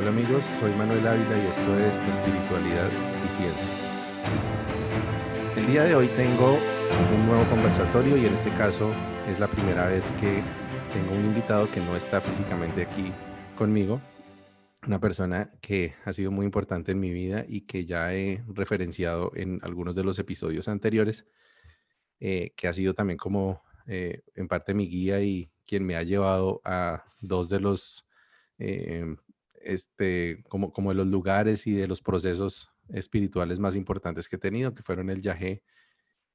Hola amigos, soy Manuel Ávila y esto es Espiritualidad y Ciencia. El día de hoy tengo un nuevo conversatorio y en este caso es la primera vez que tengo un invitado que no está físicamente aquí conmigo, una persona que ha sido muy importante en mi vida y que ya he referenciado en algunos de los episodios anteriores, que ha sido también como en parte mi guía y quien me ha llevado a dos de los eh, como de los lugares y de los procesos espirituales más importantes que he tenido, que fueron el yagé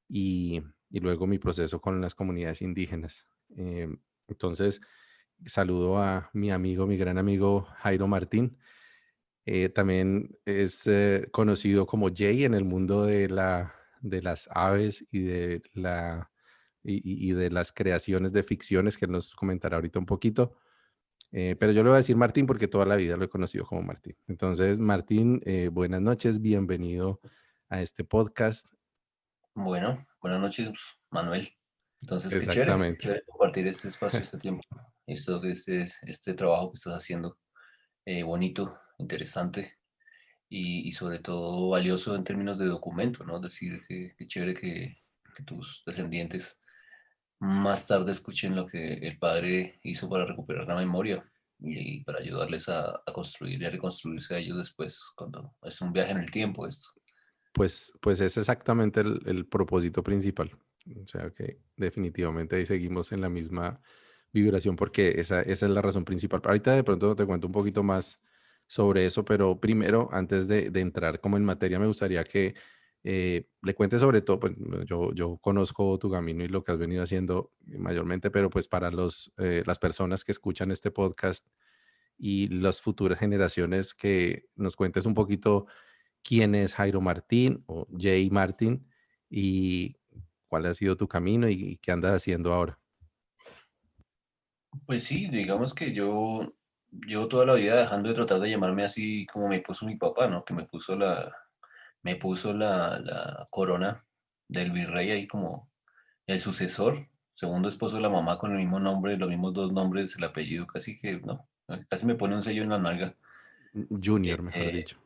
y, y luego mi proceso con las comunidades indígenas. Entonces, saludo a mi amigo, mi gran amigo Jairo Martín. También es conocido como Jay en el mundo de las aves y de las creaciones de ficciones, que él nos comentará ahorita un poquito. Pero yo le voy a decir Martín porque toda la vida lo he conocido como Martín. Entonces, Martín, buenas noches, bienvenido a este podcast. Bueno, buenas noches, Manuel. Entonces, qué Exactamente. chévere compartir este espacio, este tiempo, este trabajo que estás haciendo, bonito, interesante y sobre todo valioso en términos de documento, ¿no? Es decir, qué chévere que tus descendientes más tarde escuchen lo que el padre hizo para recuperar la memoria y para ayudarles a construir y a reconstruirse a ellos después, cuando es un viaje en el tiempo esto. Pues es exactamente el propósito principal. O sea que definitivamente ahí seguimos en la misma vibración porque esa es la razón principal. Ahorita de pronto te cuento un poquito más sobre eso, pero primero, antes de entrar como en materia, me gustaría que le cuentes sobre todo, pues yo conozco tu camino y lo que has venido haciendo mayormente, pero pues para las personas que escuchan este podcast y las futuras generaciones, que nos cuentes un poquito quién es Jairo Martín o Jay Martín y cuál ha sido tu camino y qué andas haciendo ahora. Pues sí, digamos que yo llevo toda la vida dejando de tratar de llamarme así como me puso mi papá, ¿no? Que me puso la corona del virrey ahí como el sucesor, segundo esposo de la mamá con el mismo nombre, los mismos dos nombres, el apellido, casi que, no, casi me pone un sello en la nalga. Junior, mejor Eh, dicho.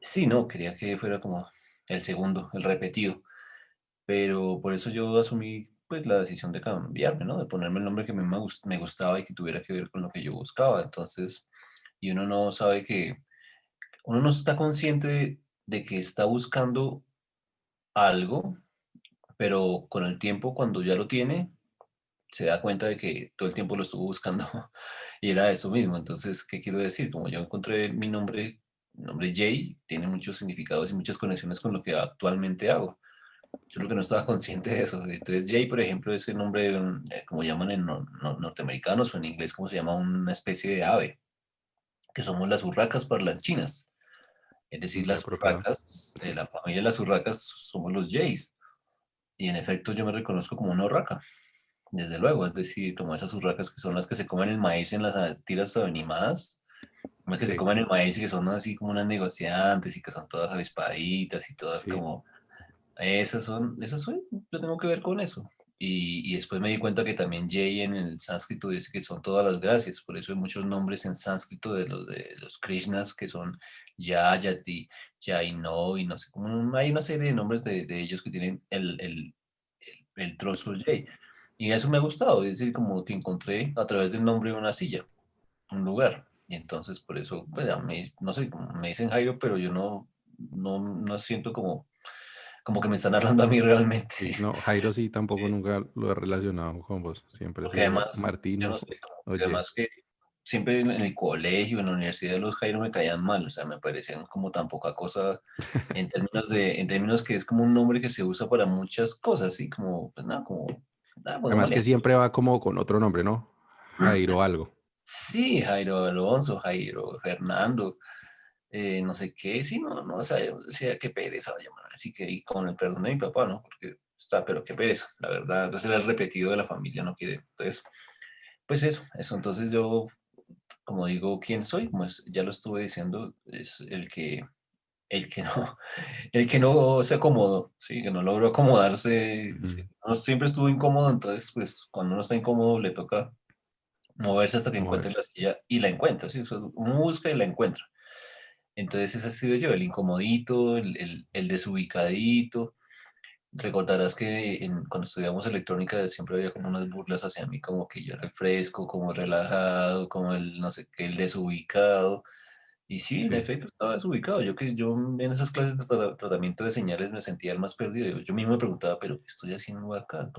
sí, no, quería que fuera como el segundo, el repetido. Pero por eso yo asumí pues la decisión de cambiarme, ¿no? De ponerme el nombre que a mí me gustaba y que tuviera que ver con lo que yo buscaba. Entonces, y uno no sabe uno no está consciente de que está buscando algo, pero con el tiempo, cuando ya lo tiene, se da cuenta de que todo el tiempo lo estuvo buscando y era eso mismo. Entonces, ¿qué quiero decir? Como yo encontré mi nombre Jay tiene muchos significados y muchas conexiones con lo que actualmente hago. Yo creo que no estaba consciente de eso. Entonces, Jay, por ejemplo, es el nombre, como llaman en norteamericanos o en inglés, como se llama una especie de ave, que somos las urracas parlanchinas. Es decir, Muy las apropiado. urracas, la familia de las urracas somos los Jays. Y en efecto, yo me reconozco como una urraca, desde luego. Es decir, como esas urracas que son las que se comen el maíz en las tiras animadas, como que se Sí, comen el maíz y que son así como unas negociantes y que son todas avispaditas y todas sí. como esas soy, yo tengo que ver con eso. Y después me di cuenta que también Jay en el sánscrito dice que son todas las gracias, por eso hay muchos nombres en sánscrito de los Krishnas que son Yayati, Jaino y no sé, hay una serie de nombres de ellos que tienen el trozo Jay. Y eso me ha gustado, es decir, como que encontré a través del nombre una silla, un lugar. Y entonces por eso, pues a mí, no sé, me dicen Jairo, pero yo no siento como que me están hablando a mí realmente. Sí, no, Jairo sí tampoco nunca lo he relacionado con vos. Siempre ha Porque sido además, Martín yo no sé, como o que Jay. además que siempre en el colegio, en la universidad, los Jairo me caían mal, o sea, me parecían como tan poca cosa en términos que es como un nombre que se usa para muchas cosas, ¿sí? Como, pues nada, como, nada, Además pongámosle. que siempre va como con otro nombre, ¿no? Jairo algo. Sí, Jairo Alonso, Jairo Fernando, no sé qué, sí, no, o sea, qué pereza llamar, así que, y con el perdón de mi papá, ¿no? Porque está, pero qué pereza, la verdad, entonces el repetido de la familia no quiere, entonces, pues eso, entonces yo, como digo, ¿quién soy? Como ya lo estuve diciendo, es el que no, el que no se acomodó, sí, que no logró acomodarse, sí, Ujú. no siempre estuvo incómodo, entonces, pues, cuando uno está incómodo le toca moverse hasta que A encuentre ver. la silla y la encuentra, ¿sí? O sea, uno busca y la encuentra. Entonces ese ha sido yo, el incomodito, el desubicadito. Recordarás que cuando estudiamos electrónica siempre había como unas burlas hacia mí, como que yo era el fresco, como relajado, como el no sé qué, el desubicado. Y sí, en Sí. efecto, estaba desubicado. Yo en esas clases de tratamiento de señales me sentía el más perdido. Yo mismo me preguntaba, pero ¿qué estoy haciendo acá?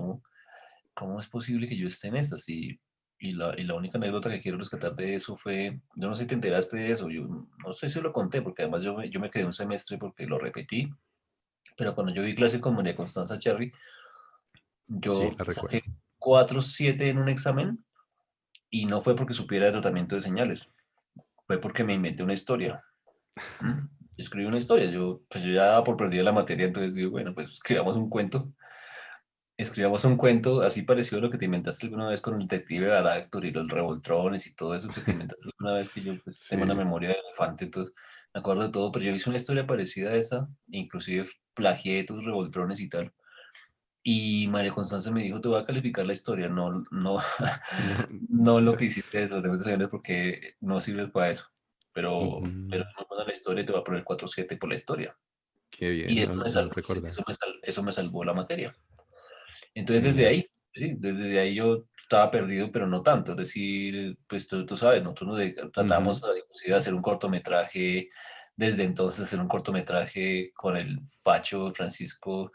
¿Cómo es posible que yo esté en estas? Y la única anécdota que quiero rescatar de eso fue, yo no sé si te enteraste de eso, yo no sé si lo conté, porque además yo me quedé un semestre porque lo repetí, pero cuando yo vi clase con María Constanza Cherry, Sí, yo la recuerdo. saqué 4,7 en un examen y no fue porque supiera de tratamiento de señales, fue porque me inventé una historia. ¿Mm? Yo escribí una historia, pues yo ya daba por perdida la materia, entonces digo, bueno, pues escribamos un cuento así parecido a lo que te inventaste alguna vez con el detective Garáctor y los revoltrones y todo eso que te inventaste alguna vez, que yo pues tengo Sí, una sí. memoria de elefante, entonces me acuerdo de todo, pero yo hice una historia parecida a esa, inclusive plagié tus revoltrones y tal. Y María Constanza me dijo, te voy a calificar la historia, no, no, No. no lo que hiciste de los demás señores porque no sirves para eso. Pero Ujú. no pasa la historia y te va a poner 4,7 por la historia. Qué Y bien, eso no, me no salvó, recordaba. eso me salvó la materia. Entonces desde Genial. ahí, sí, desde ahí yo estaba perdido, pero no tanto. Es decir, pues tú sabes, nosotros tratamos Ujú. inclusive de hacer un cortometraje, desde entonces hacer un cortometraje con el Pacho Francisco,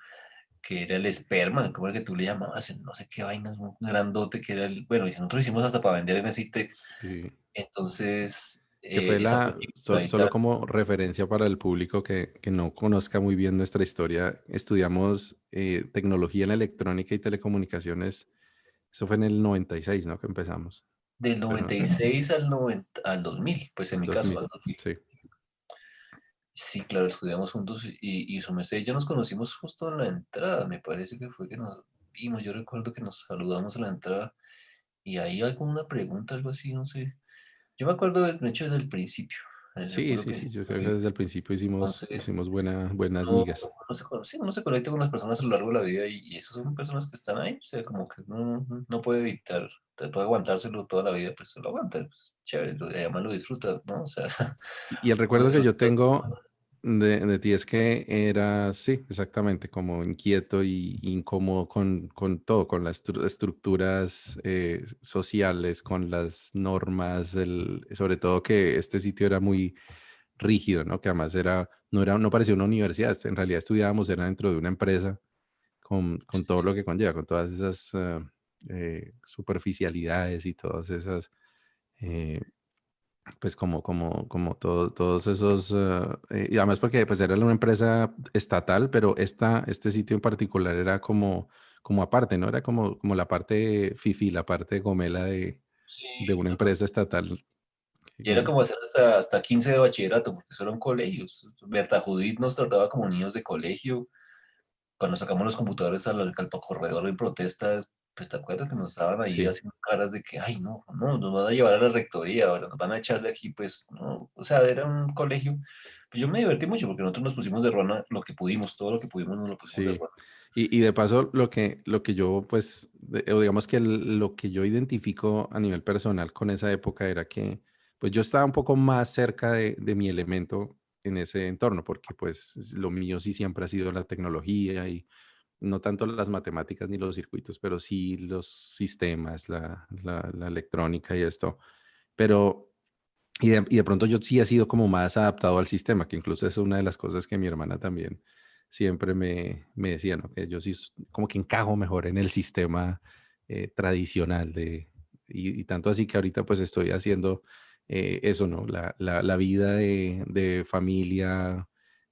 que era el Sperman, como el que tú le llamabas, el no sé qué vainas, un grandote que era bueno, y nosotros hicimos hasta para vender en Citec. Sí. Entonces, Que fue esa solo, película y solo tal, como referencia para el público que no conozca muy bien nuestra historia, estudiamos tecnología en electrónica y telecomunicaciones. Eso fue en el 96, ¿no? Que empezamos. del Pero 96 al 2000, pues en al mi caso, 2000, al 2000. sí. Sí, claro, estudiamos juntos y su merced y yo nos conocimos justo en la entrada, me parece que fue que nos vimos, yo recuerdo que nos saludamos a la entrada y ahí alguna pregunta, algo así, no sé. Yo me acuerdo de hecho desde el principio, Sí, recuerdo sí, que sí. Yo creo que desde el principio hicimos, entonces hicimos buenas uno, migas. sí, uno se conecta con las personas a lo largo de la vida y esas son personas que están ahí, o sea, como que uno no puede evitar, puede aguantárselo toda la vida, pues se lo aguanta, pues, chévere, además lo disfruta, ¿no? O sea, Y el uno recuerdo que yo disfruta. tengo de ti es que era, sí, exactamente, como inquieto y incómodo con todo, con las estructuras sociales, con las normas, sobre todo que este sitio era muy rígido, ¿no? Que además no parecía una universidad, en realidad estudiábamos, era dentro de una empresa con todo lo que conlleva, con todas esas superficialidades y todas esas eh, pues como todos esos, y además porque pues era una empresa estatal, pero este sitio en particular era como aparte, ¿no? Era como la parte fifi, la parte gomela Sí, de una total. empresa estatal. Y era que- como hacer hasta 15 de bachillerato, porque eso eran colegios. Berta Judith nos trataba como niños de colegio. Cuando sacamos los computadores al corredor en protesta, pues te acuerdas que nos estaban ahí Sí, haciendo caras de que, ay, no, no, nos van a llevar a la rectoría, ahora nos van a echar de aquí, pues, no. O sea, era un colegio. Pues yo me divertí mucho porque nosotros nos pusimos de rona lo que pudimos, todo lo que pudimos nos lo pusimos de sí. rona. Y de paso, lo que yo, pues, o digamos que lo que yo identifico a nivel personal con esa época era que, pues, yo estaba un poco más cerca de mi elemento en ese entorno, porque, pues, lo mío sí siempre ha sido la tecnología y no tanto las matemáticas ni los circuitos, pero sí los sistemas, la electrónica y esto. Pero, y de pronto yo sí he sido como más adaptado al sistema, que incluso es una de las cosas que mi hermana también siempre me decía, ¿no? Que yo sí como que encajo mejor en el sistema tradicional y tanto así que ahorita pues estoy haciendo eso, ¿no? La vida de familia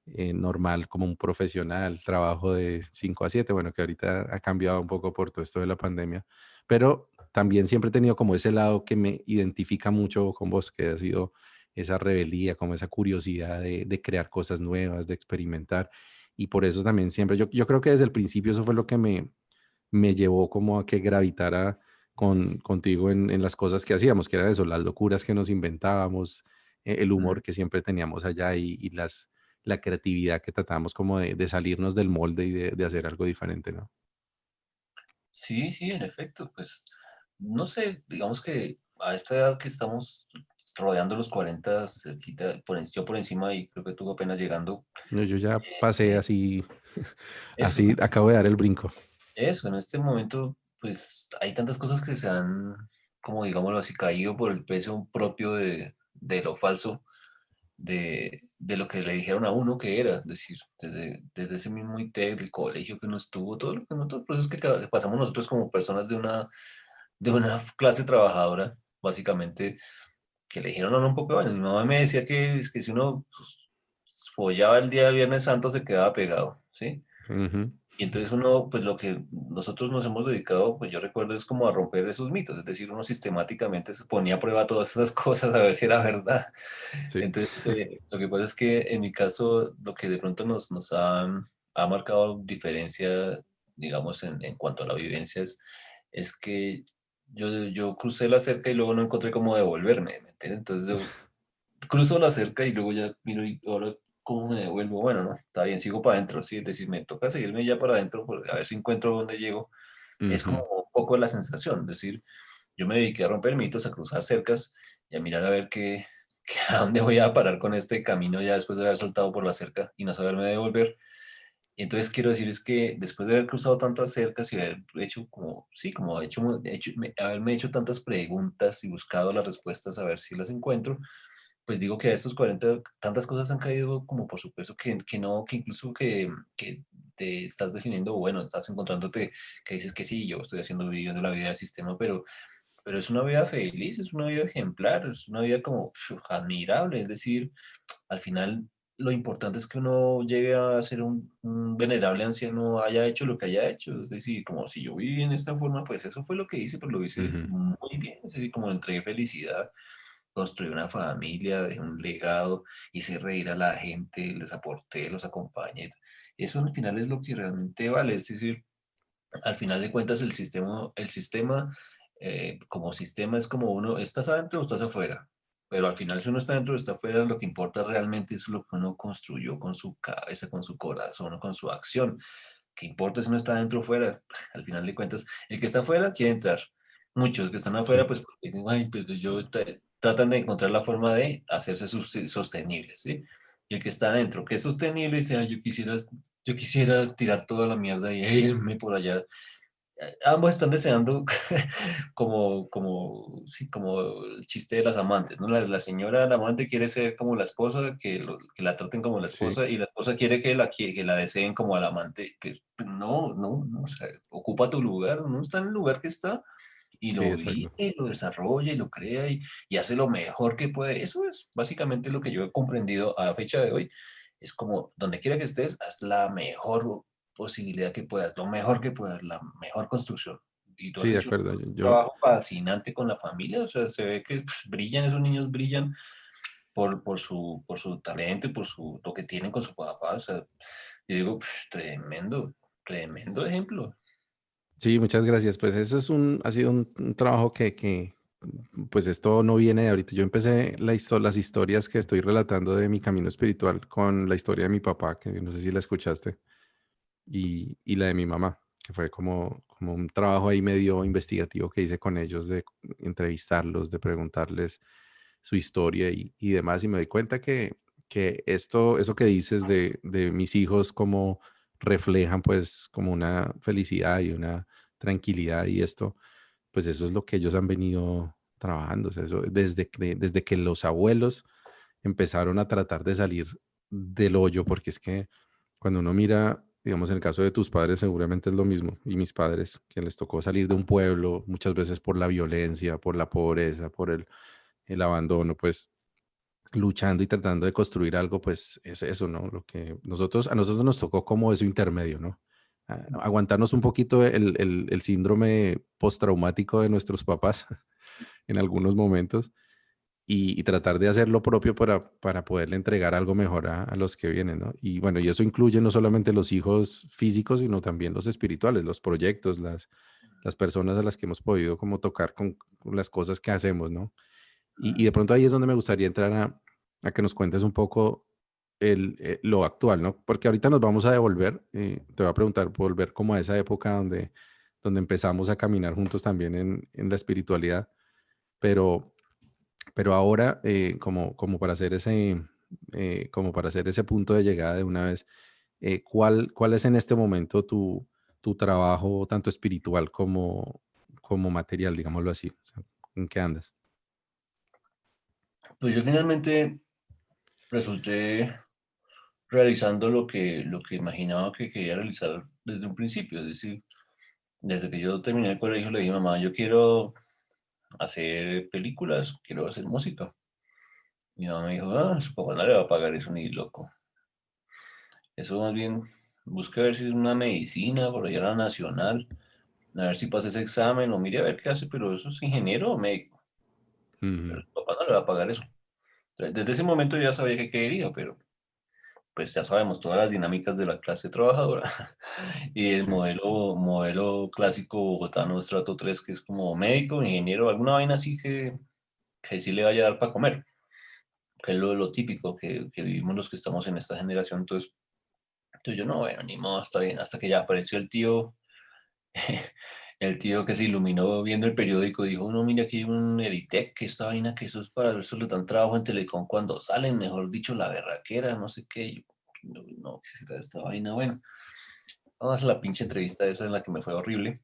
normal como un profesional, trabajo de 5 a 7, bueno, que ahorita ha cambiado un poco por todo esto de la pandemia, pero también siempre he tenido como ese lado que me identifica mucho con vos, que ha sido esa rebeldía, como esa curiosidad de crear cosas nuevas, de experimentar. Y por eso también siempre, yo creo que desde el principio eso fue lo que me llevó como a que gravitara contigo en las cosas que hacíamos, que era eso, las locuras que nos inventábamos, el Mm. humor que siempre teníamos allá y la creatividad que tratábamos como de salirnos del molde y de hacer algo diferente, ¿no? Sí, sí, en efecto, pues, no sé, digamos que a esta edad que estamos rodeando los 40, yo por encima y creo que tú apenas llegando, No, yo ya pasé eh, así, eso, así acabo de dar el brinco. eso, en este momento, pues hay tantas cosas que se han, como digámoslo así, caído por el peso propio de lo falso, de lo que le dijeron a uno que era, es decir, desde ese mismo ITEC, del colegio que uno estuvo, todo lo que nosotros, procesos que pasamos nosotros como personas de una clase trabajadora, básicamente, que le dijeron a uno un poco, bueno, mi mamá me decía que, es que si uno follaba el día de Viernes Santo se quedaba pegado, ¿sí? Ujú. Y entonces uno, pues lo que nosotros nos hemos dedicado, pues yo recuerdo es como a romper esos mitos, es decir, uno sistemáticamente se ponía a prueba todas esas cosas a ver si era verdad. Sí. Entonces, lo que pasa es que en mi caso, lo que de pronto nos ha marcado diferencia, digamos, en cuanto a la vivencia es que yo crucé la cerca y luego no encontré cómo devolverme, ¿me entiendes? Entonces yo cruzo la cerca y luego ya miro y ahora cómo me devuelvo. Bueno, no, está bien, sigo para adentro, sí, es decir, me toca seguirme ya para adentro a ver si encuentro dónde llego. Es como Ujú. un poco la sensación, es decir, yo me dediqué a romper mitos, a cruzar cercas y a mirar a ver a dónde voy a parar con este camino ya después de haber saltado por la cerca y no saberme devolver. Y entonces quiero decir es que después de haber cruzado tantas cercas y haber hecho como, sí, como haberme hecho tantas preguntas y buscado las respuestas a ver si las encuentro, pues digo que a estos 40 tantas cosas han caído como por su peso que no, que incluso que te estás definiendo, bueno, estás encontrándote, que dices que sí, yo estoy viviendo la vida del sistema, pero es una vida feliz, es una vida ejemplar, es una vida como admirable, es decir, al final lo importante es que uno llegue a ser un venerable anciano, haya hecho lo que haya hecho, es decir, como si yo viví en esta forma, pues eso fue lo que hice, pues lo hice Ujú. muy bien, es decir, como le entregué felicidad, construí una familia, dejé un legado, hice reír a la gente, les aporté, los acompañé. Eso al final es lo que realmente vale, es decir, al final de cuentas el sistema como sistema es como uno, ¿estás adentro o estás afuera? Pero al final si uno está dentro o está afuera, lo que importa realmente es lo que uno construyó con su cabeza, con su corazón, con su acción. ¿Qué importa si uno está dentro o fuera? Al final de cuentas, el que está afuera quiere entrar. Muchos que están afuera, Sí. pues porque dicen, ay, pues tratan de encontrar la forma de hacerse sostenibles, ¿sí? Y el que está adentro, que es sostenible, dice, ay, yo quisiera tirar toda la mierda y irme por allá. Ambos están deseando sí, como el chiste de las amantes, ¿no? La señora, la amante quiere ser como la esposa, que la traten como la Sí. esposa, y la esposa quiere que la deseen como al amante. Pues, no, no, no, o sea, ocupa tu lugar, no está en el lugar que está, y Sí, lo vive, exacto. y lo desarrolla, y lo crea, y hace lo mejor que puede. Eso es básicamente lo que yo he comprendido a fecha de hoy. Es como, donde quiera que estés, haz la mejor posibilidad que puedas, lo mejor que puedas, la mejor construcción. Y tú Sí, has de hecho acuerdo. un Yo, trabajo fascinante con la familia, o sea, se ve que pues, brillan, esos niños brillan por su talento y por lo que tienen con su papá, o sea, yo digo, tremendo, tremendo ejemplo. sí, muchas gracias. Pues eso ha sido un trabajo pues esto no viene de ahorita. Yo empecé las historias que estoy relatando de mi camino espiritual con la historia de mi papá, que no sé si la escuchaste, y la de mi mamá, que fue como un trabajo ahí medio investigativo que hice con ellos, de entrevistarlos, de preguntarles su historia y demás. Y me doy cuenta que eso que dices de mis hijos, como reflejan pues como una felicidad y una tranquilidad y esto, pues eso es lo que ellos han venido trabajando. O sea, eso, desde que los abuelos empezaron a tratar de salir del hoyo, porque es que cuando uno mira, digamos, en el caso de tus padres seguramente es lo mismo, y mis padres, que les tocó salir de un pueblo muchas veces por la violencia, por la pobreza, por el abandono, pues luchando y tratando de construir algo, pues es eso, ¿no? A nosotros nos tocó como eso intermedio, ¿no? Aguantarnos un poquito el síndrome postraumático de nuestros papás en algunos momentos y tratar de hacer lo propio para poderle entregar algo mejor a los que vienen, ¿no? Y bueno, y eso incluye no solamente los hijos físicos, sino también los espirituales, los proyectos, las personas a las que hemos podido como tocar con las cosas que hacemos, ¿no? Y de pronto ahí es donde me gustaría entrar a que nos cuentes un poco lo actual, ¿no? Porque ahorita nos vamos a devolver, te voy a preguntar, volver como a esa época donde empezamos a caminar juntos también en la espiritualidad. pero, pero ahora, como para hacer como para hacer ese punto de llegada de una vez, ¿cuál es en este momento tu trabajo, tanto espiritual como material, digámoslo así? O sea, ¿en qué andas? Pues yo finalmente resulté realizando lo que imaginaba que quería realizar desde un principio. Es decir, desde que yo terminé el colegio le dije, mamá, yo quiero hacer películas, quiero hacer música. Mi mamá me dijo, ah, su papá no le va a pagar eso ni loco. Eso más bien busca ver si es una medicina por allá a la nacional, a ver si pasa ese examen o mire a ver qué hace, pero eso es ingeniero o médico, pero Ujú. su papá no le va a pagar eso. Entonces, desde ese momento yo ya sabía que quería, pero pues ya sabemos todas las dinámicas de la clase trabajadora y el Sí. modelo clásico bogotano estrato 3 que es como médico, ingeniero, alguna vaina así que sí le vaya a dar para comer, que es lo típico que vivimos los que estamos en esta generación. Entonces yo no, bueno, ni modo, está bien, hasta que ya apareció el tío, el tío que se iluminó viendo el periódico, dijo, no, mira, aquí hay un Eritec, que esta vaina, que eso es para, eso le dan trabajo en Telecom cuando salen, mejor dicho, la berraquera, no sé qué. Yo, no, no, ¿qué será esta vaina? Bueno, vamos a la pinche entrevista esa en la que me fue horrible.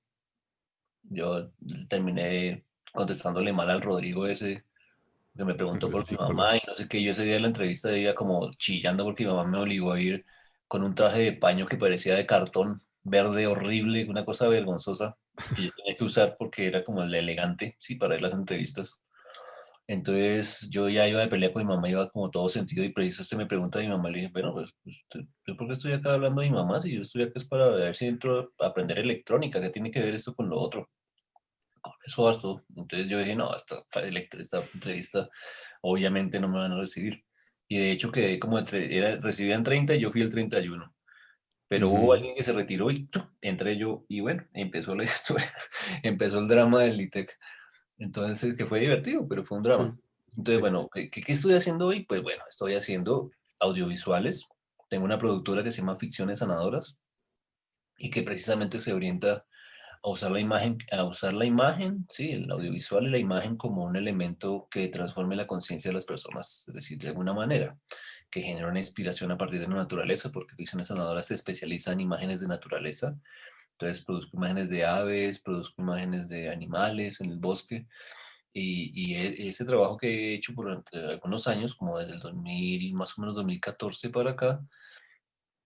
Yo terminé contestándole mal al Rodrigo ese, que me preguntó El por mi psicólogo. mamá y no sé qué. Yo ese día de la entrevista iba como chillando porque mi mamá me obligó a ir con un traje de paño que parecía de cartón, verde horrible, una cosa vergonzosa que yo tenía que usar porque era como el elegante, sí, para ir a las entrevistas. Entonces yo ya iba de pelea con mi mamá, iba como todo sentido y preciso me pregunta a mi mamá, le dije, bueno, pues, ¿yo por qué estoy acá hablando de mi mamá si yo estoy acá es para ver si entro a aprender electrónica? ¿Qué tiene que ver esto con lo otro? Con eso bastó. Entonces yo dije, no, esta entrevista obviamente no me van a recibir. Y de hecho quedé como recibían 30 y yo fui el 31. Pero hubo Ujú. alguien que se retiró y ¡tum! Entré yo y bueno, empezó la historia, empezó el drama del LITEC. Entonces, que fue divertido, pero fue un Sí, drama. Entonces, sí. bueno, ¿qué estoy haciendo hoy? Pues bueno, estoy haciendo audiovisuales. Tengo una productora que se llama Ficciones Sanadoras y que precisamente se orienta a usar la imagen, sí, el audiovisual y la imagen como un elemento que transforme la conciencia de las personas, es decir, de alguna manera, que genere una inspiración a partir de la naturaleza, porque Ficciones Sanadoras se especializa en imágenes de naturaleza. Entonces produzco imágenes de aves, produzco imágenes de animales en el bosque y ese trabajo que he hecho durante algunos años, como desde el 2000, más o menos 2014 para acá,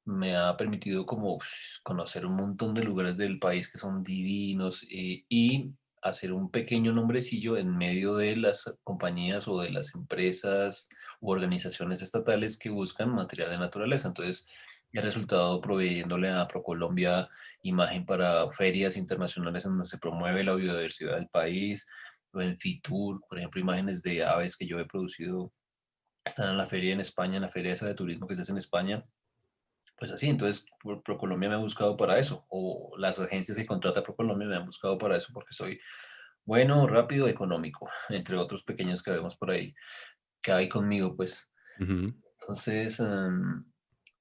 me ha permitido como conocer un montón de lugares del país que son divinos y hacer un pequeño nombrecillo en medio de las compañías o de las empresas u organizaciones estatales que buscan material de naturaleza. Entonces, he resultado proveyéndole a ProColombia imagen para ferias internacionales en donde se promueve la biodiversidad del país, o en Fitur, por ejemplo, imágenes de aves que yo he producido están en la feria en España, en la feria esa de turismo que se hace en España, pues así. Entonces ProColombia me ha buscado para eso, o las agencias que contrata ProColombia me han buscado para eso, porque soy bueno, rápido, económico, entre otros pequeños que vemos por ahí, que hay conmigo, pues. Ujú. Entonces,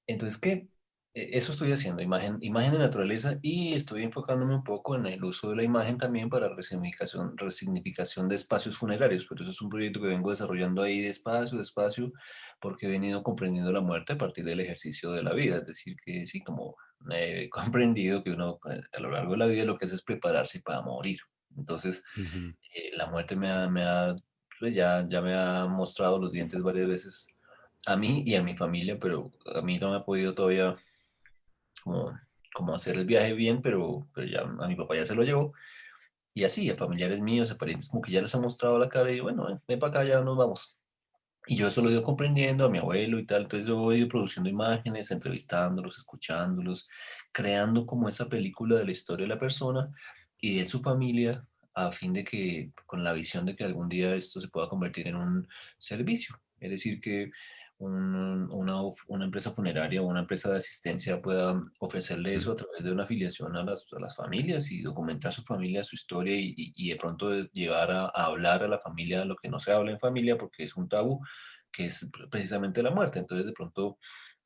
entonces, ¿qué? Eso estoy haciendo, imagen de naturaleza y estoy enfocándome un poco en el uso de la imagen también para resignificación de espacios funerarios. Pero eso es un proyecto que vengo desarrollando ahí despacio, despacio, porque he venido comprendiendo la muerte a partir del ejercicio de la vida. Es decir, que sí, como he comprendido que uno a lo largo de la vida lo que hace es prepararse para morir. Entonces, Ujú. la muerte pues ya me ha mostrado los dientes varias veces a mí y a mi familia, pero a mí no me ha podido todavía como, como hacer el viaje bien, pero ya a mi papá ya se lo llevó. Y así, a familiares míos, a parientes, como que ya les ha mostrado la cara y bueno, ven para acá, ya nos vamos. Y yo eso lo he ido comprendiendo a mi abuelo y tal, entonces yo he ido produciendo imágenes, entrevistándolos, escuchándolos, creando como esa película de la historia de la persona y de su familia, a fin de que, con la visión de que algún día esto se pueda convertir en un servicio. Es decir, que una empresa funeraria o una empresa de asistencia pueda ofrecerle Ujú. eso a través de una afiliación a las familias y documentar su familia, su historia y de pronto llegar a hablar a la familia lo que no se habla en familia porque es un tabú, que es precisamente la muerte. Entonces, de pronto,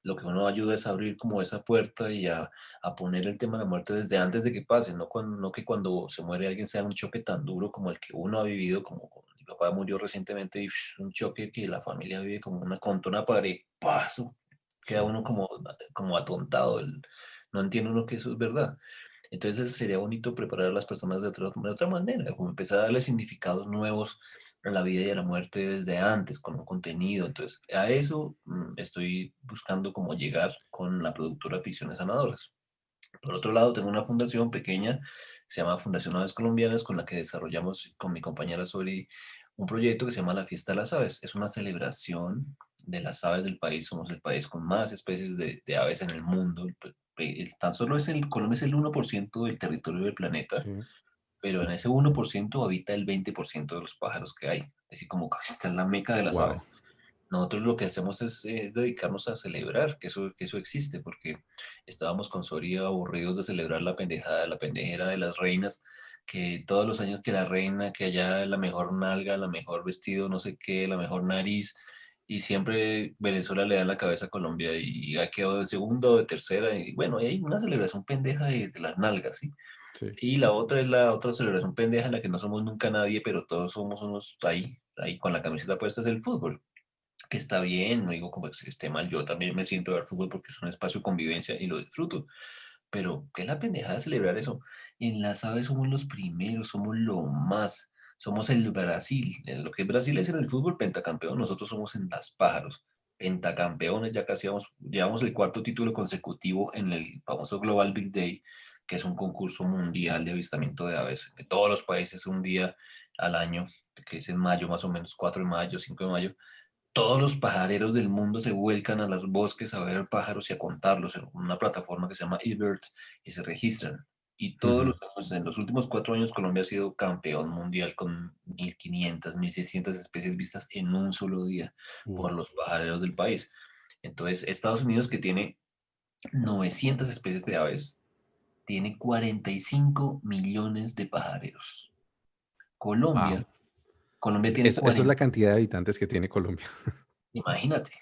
lo que uno ayuda es a abrir como esa puerta y a poner el tema de la muerte desde antes de que pase, no que cuando se muere alguien sea un choque tan duro como el que uno ha vivido, como con mi papá murió recientemente y un choque que la familia vive como una contra una pared, ¡paso! Queda Sí, uno como atontado, no entiende uno que eso es verdad. Entonces sería bonito preparar a las personas de otra manera, como empezar a darle significados nuevos a la vida y a la muerte desde antes, con un contenido. Entonces, a eso estoy buscando cómo llegar con la productora Ficciones Sanadoras. Por otro lado, tengo una fundación pequeña, se llama Fundación Aves Colombianas, con la que desarrollamos con mi compañera Sori un proyecto que se llama La Fiesta de las Aves. Es una celebración de las aves del país. Somos el país con más especies de aves en el mundo. Tan solo Colombia es el 1% del territorio del planeta, sí, pero en ese 1% habita el 20% de los pájaros que hay. Así como que está en la meca de las wow, aves. Nosotros lo que hacemos es dedicarnos a celebrar que eso existe, porque estábamos con Soria aburridos de celebrar la pendejada, la pendejera de las reinas, que todos los años que la reina, que allá la mejor nalga, la mejor vestido, no sé qué, la mejor nariz, y siempre Venezuela le da la cabeza a Colombia y ha quedado de segunda o de tercera, y bueno, hay una celebración pendeja de las nalgas, ¿sí? sí, Y la otra es la otra celebración pendeja en la que no somos nunca nadie, pero todos somos unos ahí con la camiseta puesta es el fútbol, que está bien, no digo como que esté mal, yo también me siento a ver fútbol porque es un espacio de convivencia y lo disfruto, pero qué es la pendejada de celebrar eso. En las aves somos los primeros, somos lo más, somos el Brasil, lo que Brasil es en el fútbol pentacampeón, nosotros somos en las pájaros. Pentacampeones, ya casi llevamos el cuarto título consecutivo en el famoso Global Big Day, que es un concurso mundial de avistamiento de aves de todos los países un día al año, que es en mayo más o menos, 4 de mayo, 5 de mayo. Todos los pajareros del mundo se vuelcan a los bosques a ver pájaros y a contarlos en una plataforma que se llama eBird y se registran. Y todos ujú, los años, en los últimos 4 años, Colombia ha sido campeón mundial con 1.500, 1.600 especies vistas en un solo día por wow. los pajareros del país. Entonces, Estados Unidos, que tiene 900 especies de aves, tiene 45 millones de pajareros. Wow. Colombia, Colombia tiene Eso es la 40, cantidad de habitantes que tiene Colombia. imagínate.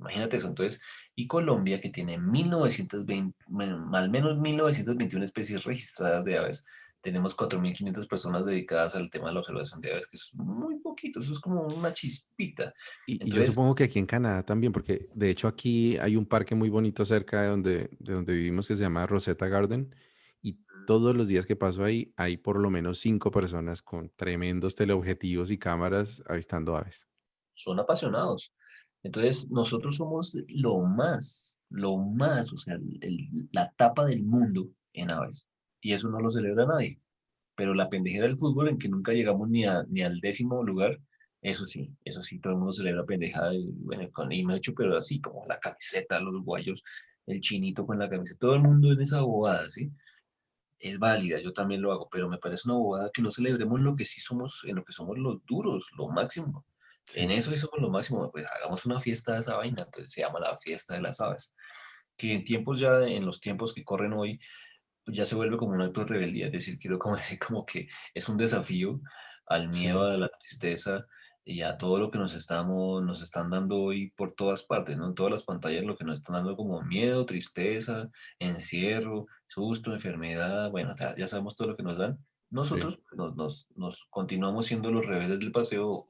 Imagínate eso. Entonces, y Colombia, que tiene 1920, bueno, al menos 1921 especies registradas de aves, tenemos 4.500 personas dedicadas al tema de la observación de aves, que es muy poquito, eso es como una chispita. Y yo Entonces, supongo que aquí en Canadá también, porque de hecho aquí hay un parque muy bonito cerca de donde vivimos que se llama Rosetta Garden y todos los días que paso ahí hay por lo menos 5 personas con tremendos teleobjetivos y cámaras avistando aves. son apasionados. Entonces, nosotros somos lo más, o sea, la tapa del mundo en aves. Y eso no lo celebra nadie. Pero la pendejera del fútbol en que nunca llegamos ni al 10.º lugar, eso sí, todo el mundo celebra pendejada, y, bueno, y me he hecho, pero así como la camiseta, los guayos, el chinito con la camiseta, todo el mundo en esa bobada, ¿sí? Es válida, yo también lo hago, pero me parece una bobada que no celebremos lo que sí somos, en lo que somos los duros, lo máximo. En Sí, eso sí somos lo máximo, pues hagamos una fiesta de esa vaina, entonces se llama la fiesta de las aves, que en los tiempos que corren hoy, pues ya se vuelve como un acto de rebeldía, es decir, quiero como decir como que es un desafío al miedo, sí, a la tristeza y a todo lo que nos están dando hoy por todas partes, ¿no? En todas las pantallas lo que nos están dando como miedo, tristeza, encierro, susto, enfermedad, bueno, ya sabemos todo lo que nos dan. sí. Nosotros nos continuamos siendo los rebeldes del paseo,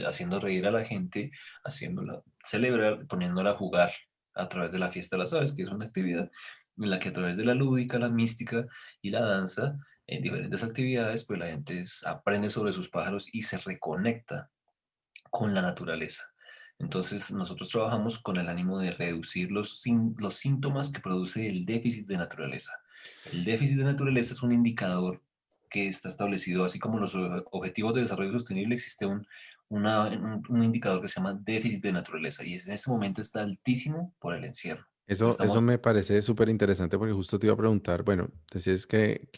haciendo reír a la gente, haciéndola celebrar, poniéndola a jugar a través de la fiesta de las aves, que es una actividad en la que a través de la lúdica, la mística y la danza, en diferentes actividades, pues la gente aprende sobre sus pájaros y se reconecta con la naturaleza. Entonces, nosotros trabajamos con el ánimo de reducir los síntomas que produce el déficit de naturaleza. El déficit de naturaleza es un indicador que está establecido, así como los objetivos de desarrollo sostenible, existe un indicador que se llama déficit de naturaleza y en este momento está altísimo por el encierro. Entonces, Eso estamos me parece súper interesante porque justo te iba a preguntar, bueno, decías que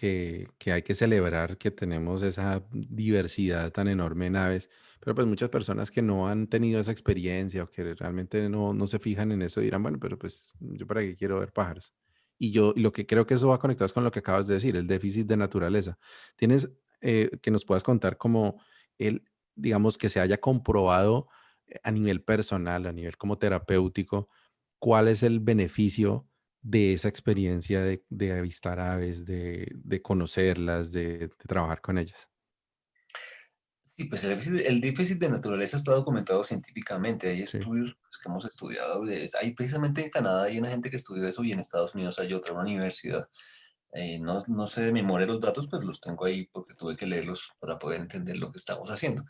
hay que celebrar que tenemos esa diversidad tan enorme en aves, pero pues muchas personas que no han tenido esa experiencia o que realmente no se fijan en eso dirán, bueno, pero pues yo para qué quiero ver pájaros. Y lo que creo que eso va conectado es con lo que acabas de decir, el déficit de naturaleza. ¿Tienes que nos puedas contar cómo el, digamos, que se haya comprobado a nivel personal, a nivel como terapéutico? ¿Cuál es el beneficio de esa experiencia de avistar aves, de conocerlas, de trabajar con ellas? Sí, pues el déficit de naturaleza está documentado científicamente. Hay Sí, estudios pues, que hemos estudiado. Hay precisamente en Canadá hay una gente que estudió eso y en Estados Unidos hay otra, una universidad. No sé de memoria los datos, pero los tengo ahí porque tuve que leerlos para poder entender lo que estamos haciendo.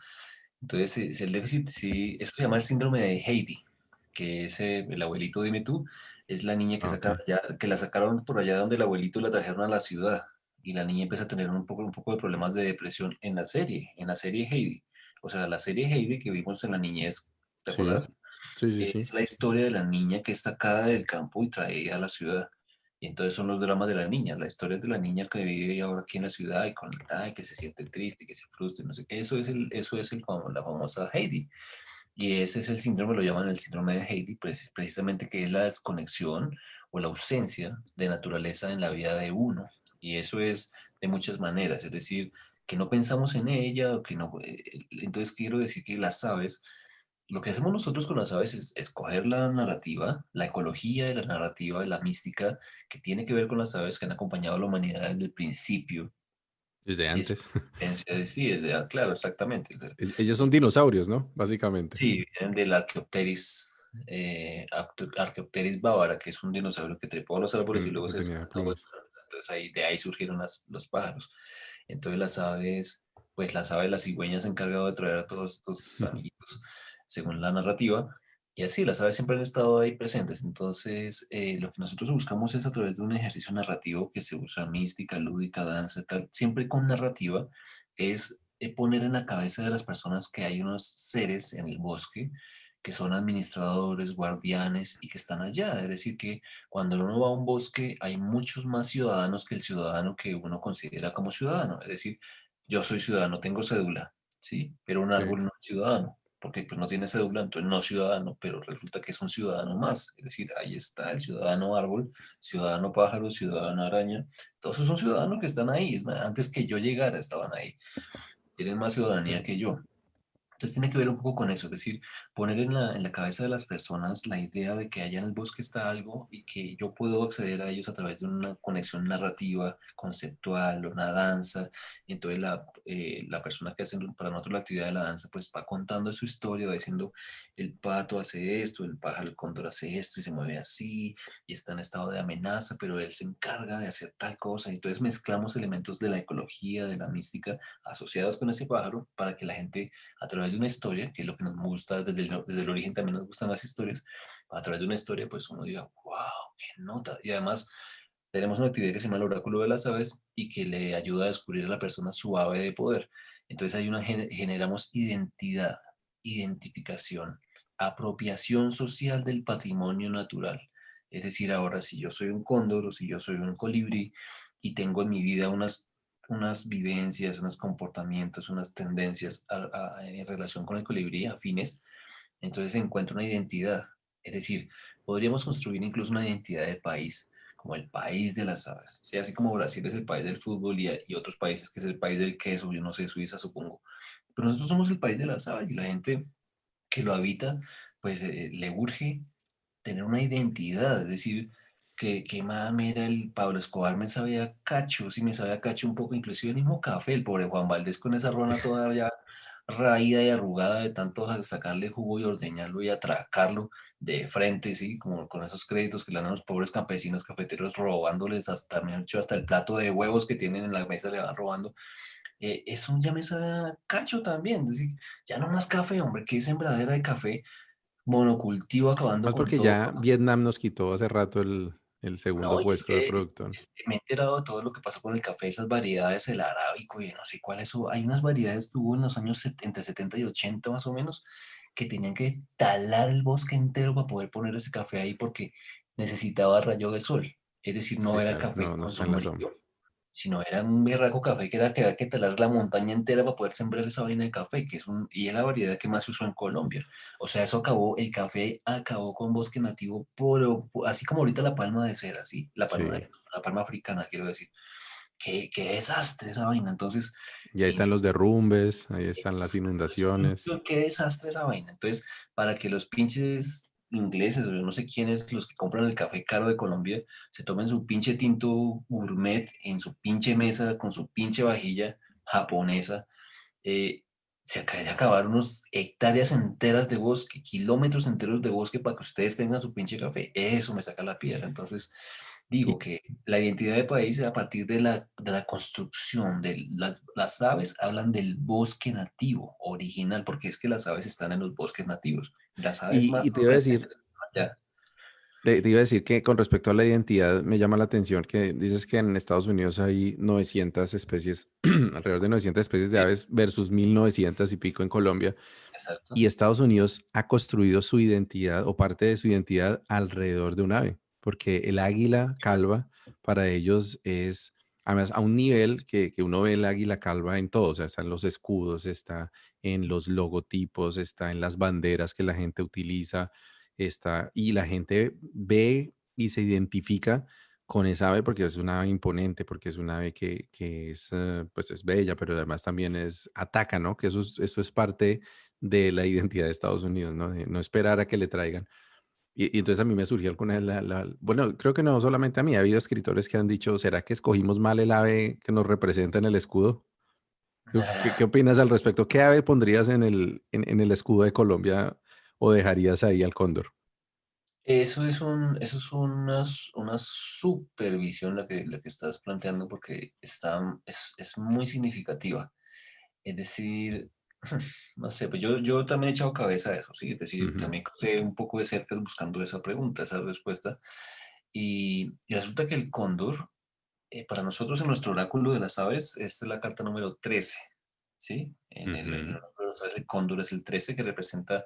Entonces, es el déficit, sí, eso se llama el síndrome de Heidi, que es el abuelito, dime tú, es la niña que, ah, ok, que la sacaron por allá donde el abuelito la trajeron a la ciudad y la niña empieza a tener un poco de problemas de depresión en la serie Heidi. O sea, la serie Heidi que vimos en la niñez, ¿te sí, acuerdas? sí, sí, sí, Es la historia de la niña que es sacada del campo y traída a la ciudad. Y entonces son los dramas de la niña, la historia de la niña que vive ahora aquí en la ciudad y conectada y que se siente triste, que se frustra, y no sé qué. La famosa Heidi. Y ese es el síndrome, lo llaman el síndrome de Heidi, precisamente que es la desconexión o la ausencia de naturaleza en la vida de uno. Y eso es de muchas maneras, es decir, que no pensamos en ella, o que no. Entonces quiero decir que las aves, lo que hacemos nosotros con las aves es escoger la narrativa, la ecología de la narrativa, la mística que tiene que ver con las aves que han acompañado a la humanidad desde el principio desde de su antes. existencia. Es decir, claro, exactamente. Ellos son dinosaurios, ¿no? Básicamente. Sí, vienen del Archaeopteris, Archaeopteris bávara, que es un dinosaurio que trepó a los árboles y luego Que se tenía desplazó. plumas. Entonces de ahí surgieron los pájaros. Entonces las aves, las cigüeñas se han encargado de traer a todos estos amiguitos, según la narrativa. Y así, las aves siempre han estado ahí presentes. Entonces, lo que nosotros buscamos es a través de un ejercicio narrativo que se usa mística, lúdica, danza, tal, siempre con narrativa, es poner en la cabeza de las personas que hay unos seres en el bosque que son administradores, guardianes y que están allá. Es decir, que cuando uno va a un bosque hay muchos más ciudadanos que el ciudadano que uno considera como ciudadano. Es decir, yo soy ciudadano, tengo cédula, ¿sí? Pero un Sí, árbol no es ciudadano, porque pues no tiene cédula, entonces no es ciudadano, pero resulta que es un ciudadano más. Es decir, ahí está el ciudadano árbol, ciudadano pájaro, ciudadano araña. Todos esos son ciudadanos que están ahí. Es más, antes que yo llegara estaban ahí. Tienen más ciudadanía sí. que yo. Entonces tiene que ver un poco con eso, es decir, poner en la cabeza de las personas la idea de que allá en el bosque está algo y que yo puedo acceder a ellos a través de una conexión narrativa, conceptual, una danza. Y entonces la persona que hace para nosotros la actividad de la danza, pues va contando su historia, va diciendo, el pato hace esto, el pájaro, el cóndor hace esto y se mueve así, y está en estado de amenaza, pero él se encarga de hacer tal cosa. Y entonces mezclamos elementos de la ecología, de la mística, asociados con ese pájaro para que la gente a través de una historia, que es lo que nos gusta desde el origen, también nos gustan las historias, a través de una historia, pues uno diga, wow, qué nota. Y además tenemos una actividad que se llama el oráculo de las aves y que le ayuda a descubrir a la persona su ave de poder. Entonces generamos identidad, identificación, apropiación social del patrimonio natural. Es decir, ahora si yo soy un cóndor o si yo soy un colibrí y tengo en mi vida unas vivencias, unos comportamientos, unas tendencias en relación con el colibrí afines, entonces se encuentra una identidad. Es decir, podríamos construir incluso una identidad de país, como el país de las aves. ¿Sí? Así como Brasil es el país del fútbol y otros países que es el país del queso, yo no sé, Suiza supongo. Pero nosotros somos el país de las aves y la gente que lo habita, pues le urge tener una identidad, es decir, que mame era el Pablo Escobar, me sabía a cacho, sí me sabía a cacho un poco, inclusive el mismo café, el pobre Juan Valdés con esa rona toda ya raída y arrugada de tanto sacarle jugo y ordeñarlo y atracarlo de frente, sí, como con esos créditos que le dan a los pobres campesinos cafeteros robándoles hasta, me han dicho, hasta el plato de huevos que tienen en la mesa le van robando. Eso ya me sabe a cacho también, es decir, ya no más café, hombre, qué sembradera de café, monocultivo acabando Más con porque todo. ya Vietnam nos quitó hace rato el No, segundo y es puesto de que productor. me he enterado de todo lo que pasó con el café, esas variedades, el arábico y no sé cuáles son. Hay unas variedades que hubo en los años entre 70 y 80 más o menos, que tenían que talar el bosque entero para poder poner ese café ahí porque necesitaba rayo de sol. Es decir, no Sí, era claro, café no, no con está en la sombra. sombrillo, sino era un berraco café que había que talar la montaña entera para poder sembrar esa vaina de café, y es la variedad que más se usó en Colombia. O sea, el café acabó con bosque nativo, así como ahorita la palma de cera, ¿sí? Sí. La palma africana, quiero decir. Qué desastre esa vaina. Entonces, Y ahí están los derrumbes, ahí están las inundaciones. qué desastre esa vaina. Entonces, para que los pinches ingleses o yo no sé quiénes, los que compran el café caro de Colombia, se tomen su pinche tinto gourmet en su pinche mesa con su pinche vajilla japonesa, eh, se acaba de acabar unos hectáreas enteras de bosque, kilómetros enteros de bosque para que ustedes tengan su pinche café. Eso me saca la piedra. Entonces, digo Y, que la identidad de país a partir de la construcción de las aves hablan del bosque nativo, original, porque es que las aves están en los bosques nativos. Las aves y más te iba a decir, sorprendentes están allá. te iba a decir que con respecto a la identidad, me llama la atención que dices que en Estados Unidos hay 900 especies, alrededor de 900 especies de Sí, aves versus 1900 y pico en Colombia. exacto. Y Estados Unidos ha construido su identidad o parte de su identidad alrededor de un ave, porque el águila calva para ellos es, además, a un nivel que uno ve el águila calva en todo, o sea, está en los escudos, está en los logotipos, está en las banderas que la gente utiliza, está, y la gente ve y se identifica con esa ave porque es una ave imponente, porque es una ave que es, pues es bella, pero además también es, ataca, ¿no? Que eso es parte de la identidad de Estados Unidos, ¿no? De no esperar a que le traigan. Y entonces a mí me surgió alguna vez bueno, creo que no solamente a mí, ha habido escritores que han dicho, ¿será que escogimos mal el ave que nos representa en el escudo? ¿Qué opinas al respecto? ¿Qué ave pondrías en el escudo de Colombia o dejarías ahí al cóndor? Eso es una supervisión la que estás planteando porque es muy significativa. Es decir, no sé, pues yo también he echado cabeza a eso, ¿sí? Es decir, Ujú. también crucé un poco de cerca buscando esa pregunta, esa respuesta. Y resulta que el cóndor, para nosotros en nuestro oráculo de las aves, esta es la carta número 13, ¿sí? En el Ujú. oráculo de las aves, el cóndor es el 13 que representa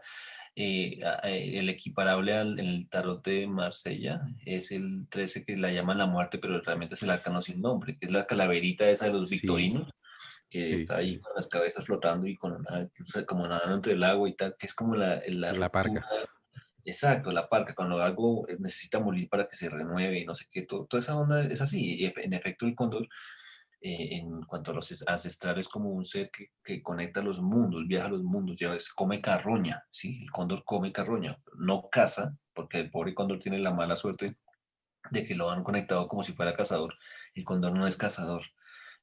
el equiparable en el tarot de Marsella es el 13 que la llaman la muerte, pero realmente es el arcano sin nombre, que es la calaverita esa de los Sí, victorinos, que sí, está ahí sí. con las cabezas flotando y con o sea, como nadando entre el agua y tal, que es como la La ruptura. parca. Exacto, la parca, cuando algo necesita morir para que se renueve y no sé qué, toda esa onda es así. Y en efecto, el cóndor en cuanto a los ancestrales como un ser que conecta los mundos, viaja a los mundos, ya ves, come carroña, ¿sí? El cóndor come carroña, no caza, porque el pobre cóndor tiene la mala suerte de que lo han conectado como si fuera cazador. El cóndor no es cazador,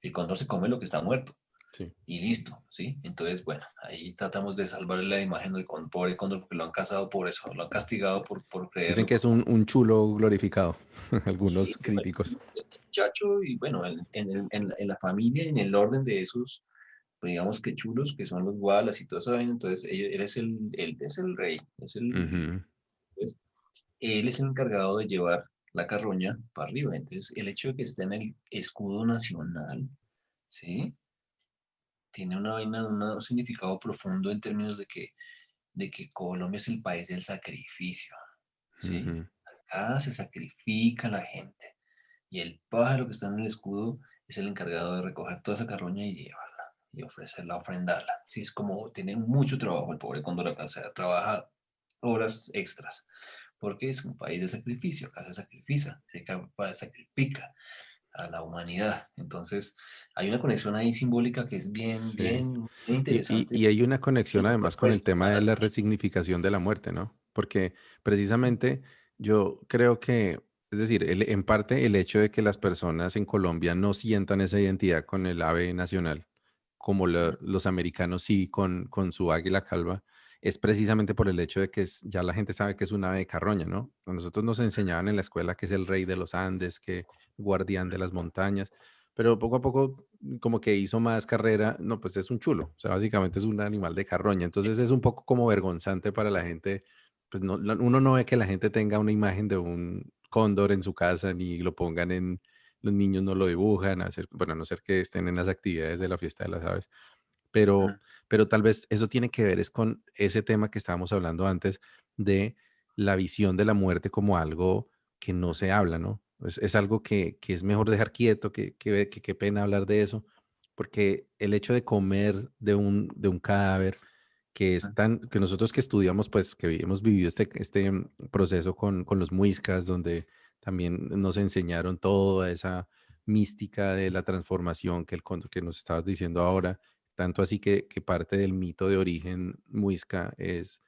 el cóndor se come lo que está muerto Sí. y listo, ¿sí? Entonces, bueno, ahí tratamos de salvarle la imagen del pobre cóndor porque lo han cazado por eso, lo han castigado por Dicen creerlo, que es por un chulo glorificado, algunos sí, críticos. este muchacho y bueno, en la familia, en el orden de esos pues, digamos que chulos, que son los gualas y toda esa vaina, entonces él es el rey, Ujú. pues, él es el encargado de llevar la carroña para arriba, entonces el hecho de que esté en el escudo nacional, ¿sí? Tiene una vaina, un significado profundo en términos de que Colombia es el país del sacrificio, ¿sí? Ujú. Acá se sacrifica la gente y el pájaro que está en el escudo es el encargado de recoger toda esa carroña y llevarla y ofrecerla, ofrendarla. Sí, es como tiene mucho trabajo el pobre cóndor acá, o sea, trabaja horas extras, porque es un país de sacrificio, acá se sacrifica, sacrifica a la humanidad. Entonces, hay una conexión ahí simbólica que es Sí. bien interesante Y hay una conexión y además con el tema de personal. la resignificación de la muerte, ¿no? Porque precisamente yo creo que, es decir, en parte el hecho de que las personas en Colombia no sientan esa identidad con el ave nacional, como los americanos sí con su águila calva, es precisamente por el hecho de que ya la gente sabe que es un ave de carroña, ¿no? A nosotros nos enseñaban en la escuela que es el rey de los Andes, que guardián de las montañas, pero poco a poco como que hizo más carrera, no, pues es un chulo, o sea, básicamente es un animal de carroña, entonces es un poco como vergonzante para la gente, pues no, uno no ve que la gente tenga una imagen de un cóndor en su casa, ni lo pongan los niños no lo dibujan, bueno, a no ser que estén en las actividades de la fiesta de las aves, pero, pero tal vez eso tiene que ver es con ese tema que estábamos hablando antes de la visión de la muerte como algo que no se habla, ¿no? Es algo que es mejor dejar quieto, que qué pena hablar de eso, porque el hecho de comer de un cadáver que es tan, que nosotros que estudiamos, pues que hemos vivido este proceso con los muiscas, donde también nos enseñaron toda esa mística de la transformación que nos estabas diciendo ahora, tanto así que parte del mito de origen muisca es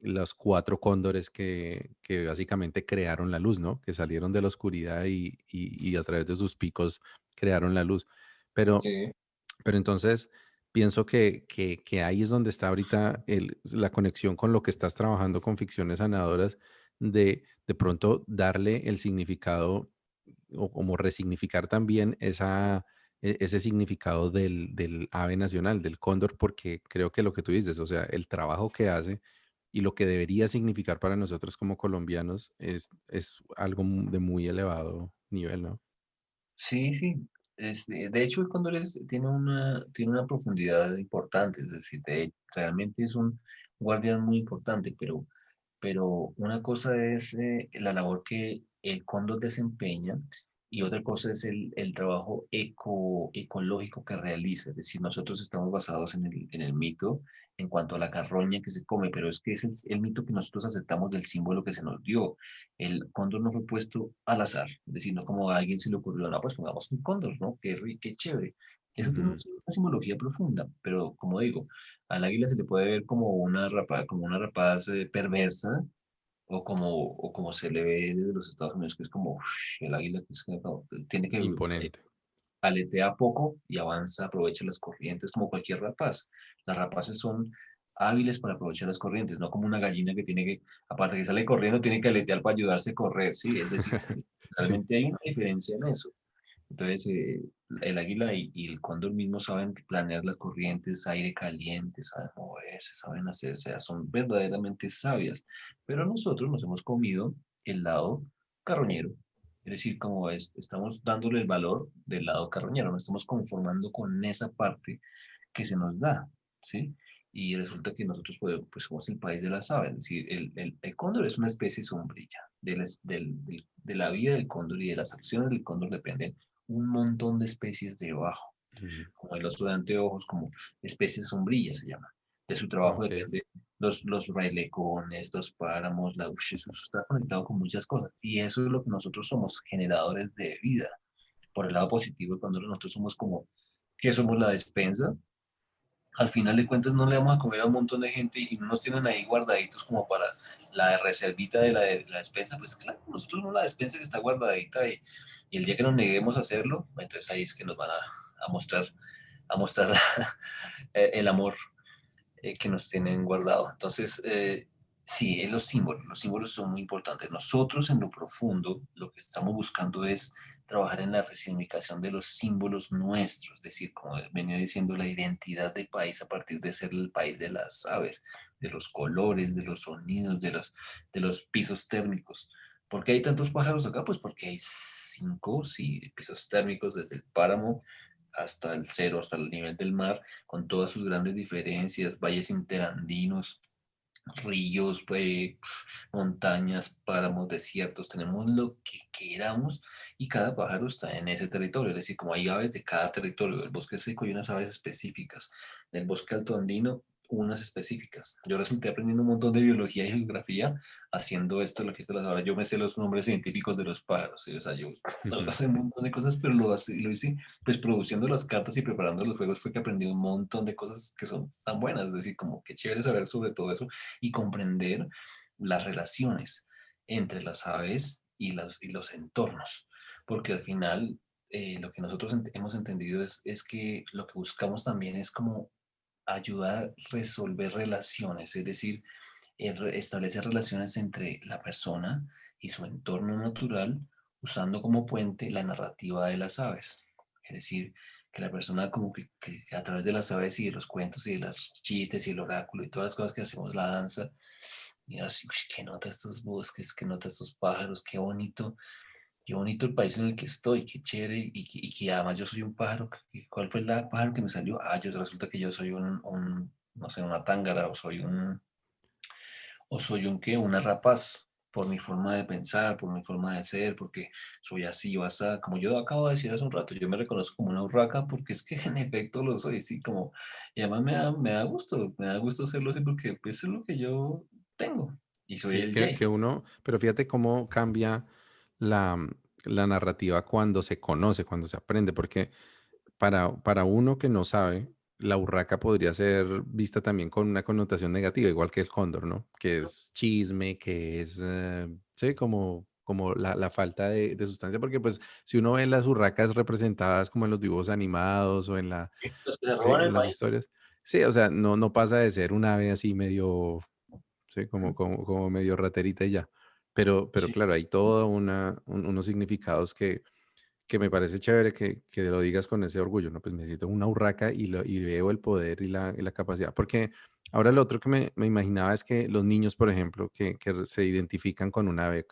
los cuatro cóndores que básicamente crearon la luz, ¿no? Que salieron de la oscuridad y a través de sus picos crearon la luz. Pero, Sí. pero entonces, pienso que ahí es donde está ahorita la conexión con lo que estás trabajando con ficciones sanadoras, de pronto darle el significado o como resignificar también ese significado del ave nacional, del cóndor, porque creo que lo que tú dices, o sea, el trabajo que hace y lo que debería significar para nosotros como colombianos es algo de muy elevado nivel, ¿no? Sí, sí. De hecho, el cóndor tiene una profundidad importante, es decir, realmente es un guardián muy importante, pero una cosa es la labor que el cóndor desempeña y otra cosa es el trabajo ecológico que realiza. Es decir, nosotros estamos basados en el mito en cuanto a la carroña que se come, pero es que es el mito que nosotros aceptamos del símbolo que se nos dio. El cóndor no fue puesto al azar, es decir, no como a alguien se le ocurrió, no, pues pongamos un cóndor, ¿no? Qué chévere. Eso tiene Ujú. una simbología profunda, pero como digo, al águila se le puede ver como una rapaz perversa, o como se le ve desde los Estados Unidos, que es como el águila que tiene que Imponente. aletea poco y avanza, aprovecha las corrientes, como cualquier rapaz. Las rapaces son hábiles para aprovechar las corrientes, no como una gallina que tiene que, aparte que sale corriendo, tiene que aletear para ayudarse a correr, ¿sí? Es decir, Sí, realmente hay una diferencia en eso. Entonces, el águila y el cóndor mismo saben planear las corrientes, aire caliente, saben moverse, saben hacer, o sea, son verdaderamente sabias. Pero nosotros nos hemos comido el lado carroñero. Es decir, estamos dándole el valor del lado carroñero, nos estamos conformando con esa parte que se nos da, ¿sí? Y resulta que nosotros pues, somos el país de las aves, es decir, el cóndor es una especie sombrilla. De la vida del cóndor y de las acciones del cóndor dependen un montón de especies debajo, ujú, como el oso de anteojos, como especies sombrillas se llaman. De su trabajo ok, depende los frailejones, los páramos, eso está conectado con muchas cosas. Y eso es lo que nosotros somos, generadores de vida. Por el lado positivo, cuando nosotros somos como, que somos la despensa, al final de cuentas no le vamos a comer a un montón de gente y no nos tienen ahí guardaditos como para la reservita de la despensa, pues claro, nosotros somos la despensa que está guardadita y el día que nos neguemos a hacerlo, entonces ahí es que nos van a mostrar el amor que nos tienen guardado. Entonces, sí, los símbolos son muy importantes. Nosotros en lo profundo lo que estamos buscando es trabajar en la resignificación de los símbolos nuestros, es decir, como venía diciendo, la identidad de país a partir de ser el país de las aves, de los colores, de los sonidos, de los pisos térmicos. ¿Por qué hay tantos pájaros acá? Pues porque hay cinco, sí, pisos térmicos desde el páramo hasta el cero, hasta el nivel del mar, con todas sus grandes diferencias, valles interandinos, ríos, montañas, páramos, desiertos, tenemos lo que queramos y cada pájaro está en ese territorio, es decir, como hay aves de cada territorio, del bosque seco hay unas aves específicas, del bosque alto andino unas específicas. Yo resulté aprendiendo un montón de biología y geografía haciendo esto en la fiesta de las aves. Yo me sé los nombres científicos de los pájaros, ¿sí? O sea, yo no, ujú, sé un montón de cosas, pero lo hice pues produciendo las cartas y preparando los juegos fue que aprendí un montón de cosas que son tan buenas, es decir, como que chévere saber sobre todo eso y comprender las relaciones entre las aves y los entornos, porque al final lo que nosotros hemos entendido es que lo que buscamos también es como ayudar a resolver relaciones, es decir, establecer relaciones entre la persona y su entorno natural usando como puente la narrativa de las aves. Es decir, que la persona como que a través de las aves y de los cuentos y de los chistes y el oráculo y todas las cosas que hacemos, la danza, y así, "Ush, qué nota estos bosques, qué nota estos pájaros, qué bonito el país en el que estoy, qué chévere, y que además yo soy un pájaro. ¿Cuál fue el pájaro que me salió? Ah, resulta que yo soy no sé, una tángara, o soy un qué, una rapaz, por mi forma de pensar, por mi forma de ser, porque soy así o así, como yo acabo de decir hace un rato, yo me reconozco como una urraca porque es que en efecto lo soy, sí, como, y además me da gusto serlo así porque pues es lo que yo tengo, y soy sí, el que Jay. uno, pero fíjate cómo cambia la, la narrativa cuando se conoce, cuando se aprende, porque para uno que no sabe, la urraca podría ser vista también con una connotación negativa, igual que el cóndor, ¿no? Que es chisme, que es, sí, como como la falta de sustancia, porque pues si uno ve las urracas representadas como en los dibujos animados o en Los que se sí, roban el en las maíz. historias, sí, o sea, no pasa de ser un ave así medio, sí, ¿Mm? como medio raterita y ya. Pero Sí. claro, hay todo unos significados que me parece chévere que lo digas con ese orgullo, ¿no? Pues necesito una urraca y veo el poder y la capacidad. Porque ahora lo otro que me imaginaba es que los niños, por ejemplo, que se identifican con un ave,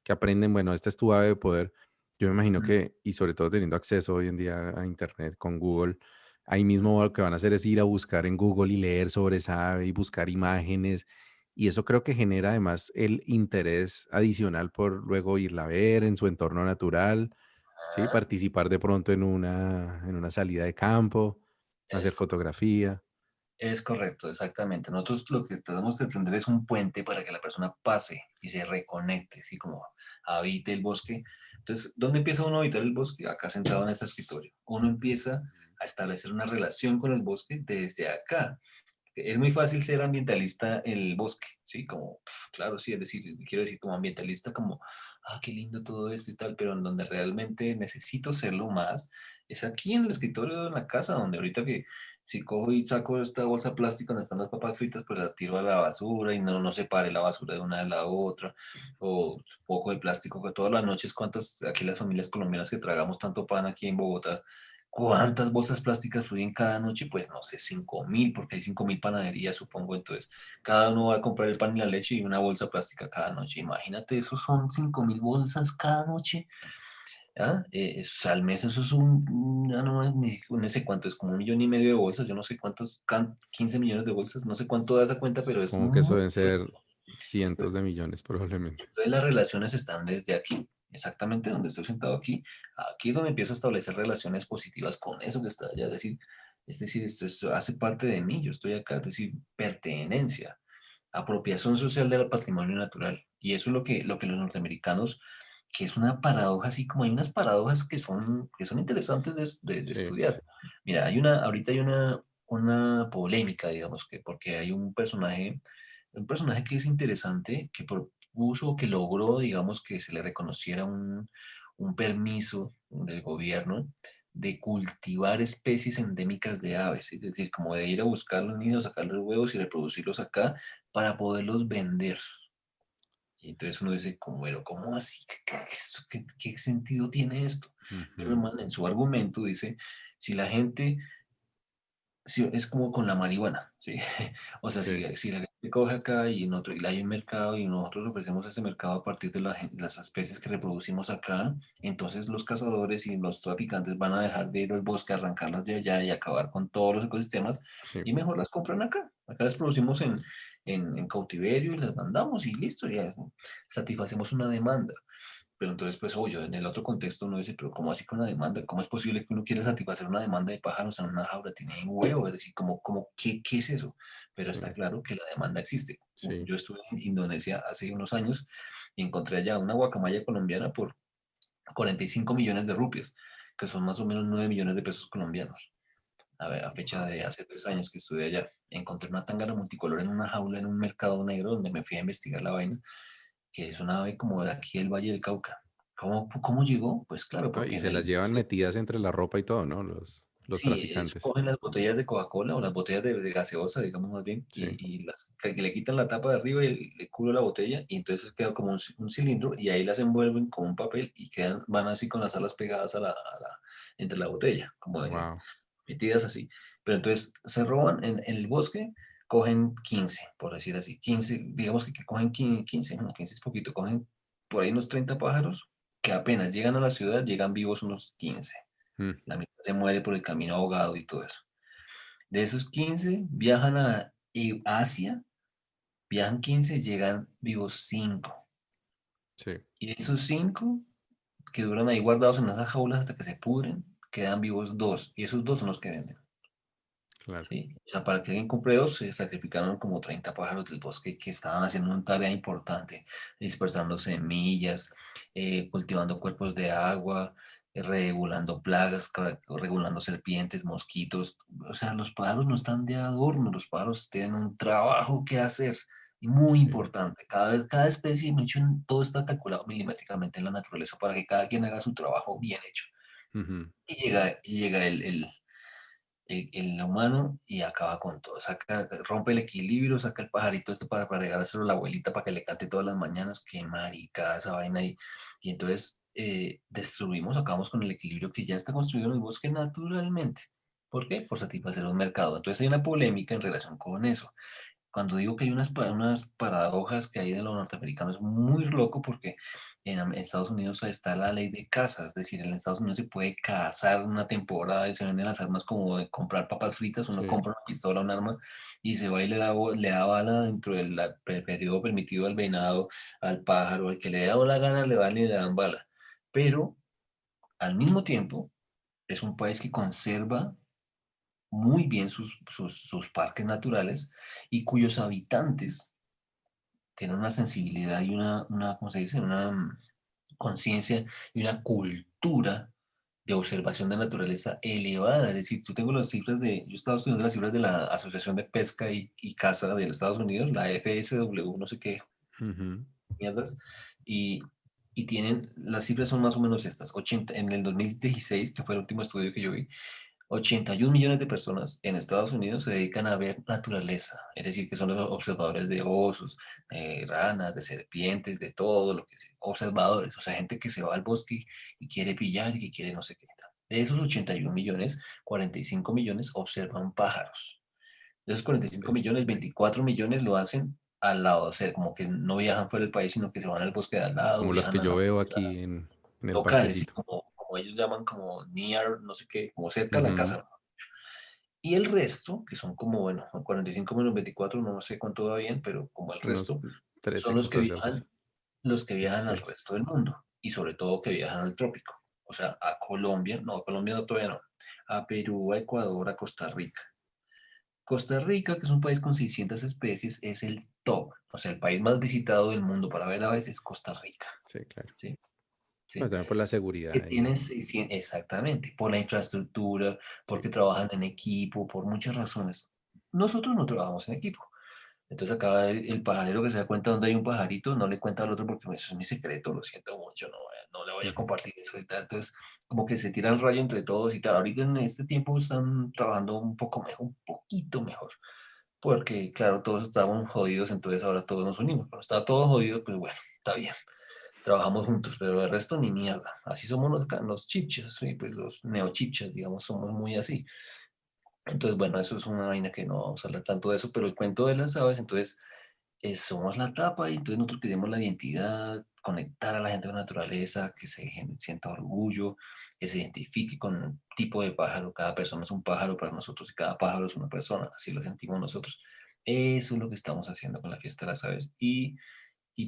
que aprenden, bueno, esta es tu ave de poder. Yo me imagino Mm. que, y sobre todo teniendo acceso hoy en día a Internet con Google, ahí mismo lo que van a hacer es ir a buscar en Google y leer sobre esa ave y buscar imágenes. Y eso creo que genera además el interés adicional por luego irla a ver en su entorno natural. Sí, Ah, participar de pronto en una salida de campo, hacer es fotografía. Es correcto, exactamente. Nosotros lo que tratamos de tender es un puente para que la persona pase y se reconecte, así como habite el bosque. Entonces, ¿dónde empieza uno a habitar el bosque? Acá sentado en este escritorio. Uno empieza a establecer una relación con el bosque desde acá. Es muy fácil ser ambientalista en el bosque, ¿sí? Como, claro, sí, es decir, quiero decir como ambientalista, como, qué lindo todo esto y tal, pero en donde realmente necesito serlo más, es aquí en el escritorio, en la casa, donde ahorita que si cojo y saco esta bolsa plástica donde están las papas fritas, pues la tiro a la basura y no separe la basura de una de la otra, o poco de plástico, que todas las noches, ¿cuántas, aquí las familias colombianas que tragamos tanto pan aquí en Bogotá, cuántas bolsas plásticas fluyen cada noche? Pues no sé, 5.000, porque hay 5.000 panaderías, supongo. Entonces, cada uno va a comprar el pan y la leche y una bolsa plástica cada noche. Imagínate, eso son 5.000 bolsas cada noche. ¿Ah? Al mes eso es ya no sé cuánto, es como 1.500.000 de bolsas, yo no sé cuántos, 15 millones de bolsas, no sé cuánto da esa cuenta, pero es Supongo que eso mucho. deben ser cientos Entonces, de millones probablemente. entonces las relaciones están desde aquí, exactamente donde estoy sentado aquí. Aquí es donde empiezo a establecer relaciones positivas con eso que está allá. Es decir, esto hace parte de mí, yo estoy acá, es decir, pertenencia, apropiación social del patrimonio natural. Y eso es lo que los norteamericanos, que es una paradoja, así como hay unas paradojas que son interesantes de Sí, estudiar. Mira, ahorita hay una polémica, digamos, que porque hay un personaje que es interesante, que propuso, que logró, digamos, que se le reconociera un permiso del gobierno de cultivar especies endémicas de aves, es decir, como de ir a buscar los nidos, sacar los huevos y reproducirlos acá para poderlos vender. Y entonces uno dice, ¿cómo así? ¿Qué sentido tiene esto? Pero el ujú, man en su argumento dice, si la gente, sí, es como con la marihuana, ¿sí? O sea, sí, si la gente coge acá y hay un mercado y nosotros ofrecemos ese mercado a partir de las especies que reproducimos acá, entonces los cazadores y los traficantes van a dejar de ir al bosque, arrancarlas de allá y acabar con todos los ecosistemas sí, y mejor las compran acá. Acá las producimos en cautiverio y las mandamos y listo, ya satisfacemos una demanda. Pero entonces, pues, obvio, en el otro contexto uno dice, pero ¿cómo así con la demanda? ¿Cómo es posible que uno quiera satisfacer una demanda de pájaros en una jaula? Tiene un huevo, es decir, ¿qué es eso? Pero sí, está claro que la demanda existe. sí. Yo estuve en Indonesia hace unos años y encontré allá una guacamaya colombiana por 45 millones de rupias, que son más o menos 9 millones de pesos colombianos. A ver, a fecha Wow. de hace 3 años que estuve allá, encontré una tangana multicolor en una jaula en un mercado negro donde me fui a investigar la vaina, que es una ave como de aquí del Valle del Cauca. ¿Cómo llegó? Pues claro, Ah, porque y en se las el llevan bosque, metidas entre la ropa y todo, ¿no? Los sí, traficantes. cogen las botellas de Coca-Cola o las botellas de gaseosa, digamos más bien, Sí. que le quitan la tapa de arriba y le cubre la botella y entonces queda como un cilindro y ahí las envuelven con un papel y van así con las alas pegadas entre la botella, como Wow. metidas así. Pero entonces se roban en el bosque, cogen 15 por decir así, 15 digamos que cogen 15 no, 15 es poquito, cogen por ahí unos 30 pájaros que apenas llegan a la ciudad, llegan vivos unos 15. La mitad se muere por el camino ahogado y todo eso. De esos 15 viajan a Asia, viajan 15, llegan vivos 5. Sí, Y de esos 5 que duran ahí guardados en esas jaulas hasta que se pudren, quedan vivos 2. Y esos 2 son los que venden. claro. ¿Sí? O sea, para que alguien compre 2, se sacrificaron como 30 pájaros del bosque que estaban haciendo una tarea importante, dispersando semillas, cultivando cuerpos de agua, regulando plagas, regulando serpientes, mosquitos. O sea, los pájaros no están de adorno, los pájaros tienen un trabajo que hacer. Y muy sí. importante, cada especie, de hecho, todo está calculado milimétricamente en la naturaleza para que cada quien haga su trabajo bien hecho. Ujú. Y llega el humano y acaba con todo. Rompe el equilibrio, saca el pajarito este para regalárselo a la abuelita para que le cante todas las mañanas. Qué marica esa vaina. Y entonces destruimos, acabamos con el equilibrio que ya está construido en el bosque naturalmente. ¿Por qué? Por satisfacer un mercado. Entonces hay una polémica en relación con eso. Cuando digo que hay unas paradojas que hay de los norteamericanos, es muy loco porque en Estados Unidos está la ley de caza, es decir, en Estados Unidos se puede cazar una temporada y se venden las armas como de comprar papas fritas, uno Sí. compra una pistola, un arma y se va y le da bala dentro del periodo permitido al venado, al pájaro, al que le da la gana le van y le dan bala. Pero al mismo tiempo es un país que conserva muy bien sus parques naturales y cuyos habitantes tienen una sensibilidad y ¿cómo se dice? Una conciencia y una cultura de observación de naturaleza elevada. Es decir, yo estaba estudiando las cifras de la Asociación de Pesca y Caza de los Estados Unidos, la FSW, no sé qué Ujú. mierdas, y, y las cifras son más o menos estas. En el 2016, que fue el último estudio que yo vi, 81 millones de personas en Estados Unidos se dedican a ver naturaleza, es decir, que son los observadores de osos, ranas, de serpientes, de todo lo que sea, observadores, o sea, gente que se va al bosque y quiere pillar y que quiere no sé qué. De esos 81 millones, 45 millones observan pájaros. De esos 45 Ok. millones, 24 millones lo hacen al lado, o sea, como que no viajan fuera del país, sino que se van al bosque de al lado, Como los viajan que a yo la veo aquí en el locales, y parquecito. como ellos llaman, como near, no sé qué, como cerca a la Ujú. casa. Y el resto, que son como, bueno, 45 menos 24, no sé cuánto va bien, pero como el Unos resto, son 13, los que 14, algo así. viajan al 16. resto del mundo y sobre todo que viajan al trópico. O sea, a Colombia no, todavía no, a Perú, a Ecuador, a Costa Rica. Costa Rica, que es un país con 600 especies, es el top. O sea, el país más visitado del mundo para ver aves es Costa Rica. Sí, claro. ¿Sí? Bueno, ¿Sí? también por la Que seguridad y tienen 600, exactamente, por la infraestructura, sí. porque trabajan en equipo, por muchas razones. Nosotros no trabajamos en equipo. Entonces acá el pajarero que se da cuenta dónde hay un pajarito, no le cuenta al otro porque eso es mi secreto, lo siento mucho, no le voy a Ujú. compartir eso y tal. Entonces, como que se tira el rayo entre todos y tal. Ahorita en este tiempo están trabajando un poco mejor, un poquito mejor, porque claro, todos estábamos jodidos, entonces ahora todos nos unimos. Cuando estaba todo jodido, pues bueno, está bien, trabajamos juntos, pero el resto ni mierda. Así somos los chipchas, ¿sí? Pues los neochipchas, digamos, somos muy así. Entonces, bueno, eso es una vaina que no vamos a hablar tanto de eso, pero el cuento de las aves, entonces, somos la tapa y entonces nosotros queremos la identidad, conectar a la gente con la naturaleza, que sienta orgullo, que se identifique con un tipo de pájaro. Cada persona es un pájaro para nosotros y cada pájaro es una persona, así lo sentimos nosotros. Eso es lo que estamos haciendo con la fiesta de las aves y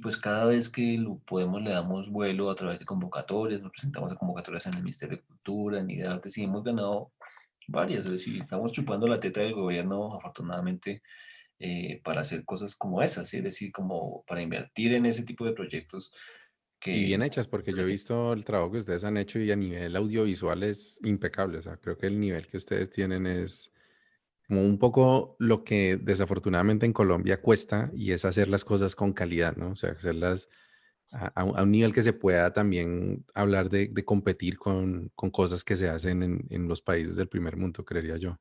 pues cada vez que lo podemos le damos vuelo a través de convocatorias, nos presentamos a convocatorias en el Ministerio de Cultura, en IDARTES y hemos ganado varias, es decir, estamos chupando la teta del gobierno, afortunadamente, para hacer cosas como esas, ¿sí? Es decir, como para invertir en ese tipo de proyectos Y bien que... hechas, porque yo he visto el trabajo que ustedes han hecho y a nivel audiovisual es impecable. O sea, creo que el nivel que ustedes tienen es como un poco lo que desafortunadamente en Colombia cuesta y es hacer las cosas con calidad, ¿no? O sea, hacerlas a un nivel que se pueda también hablar de competir con cosas que se hacen en los países del primer mundo, creería yo.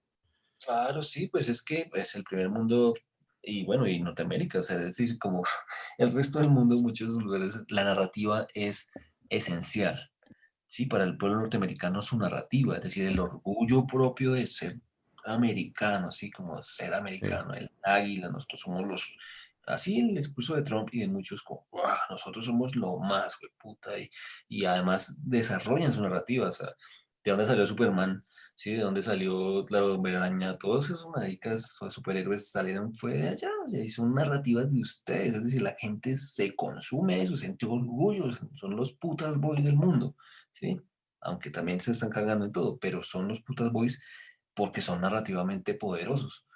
Claro, sí, pues es que es el primer mundo y bueno, y Norteamérica, o sea, es decir, como el resto del mundo, en muchos lugares, la narrativa es esencial. Sí, para el pueblo norteamericano su narrativa, es decir, el orgullo propio de ser americano, así como ser Sí. americano, el águila, nosotros somos así el discurso de Trump y de muchos como, "Guau, nosotros somos lo más, puta", y además desarrollan su narrativa, o sea, de dónde salió Superman, sí, de dónde salió la Hombre Araña, todos esos maricas o superhéroes salieron, fue de allá, o sea, y son narrativas de ustedes, es decir, la gente se consume eso, siente orgullo, son los putas boys del mundo. ¿Sí? Aunque también se están cagando en todo, pero son los putas boys porque son narrativamente poderosos.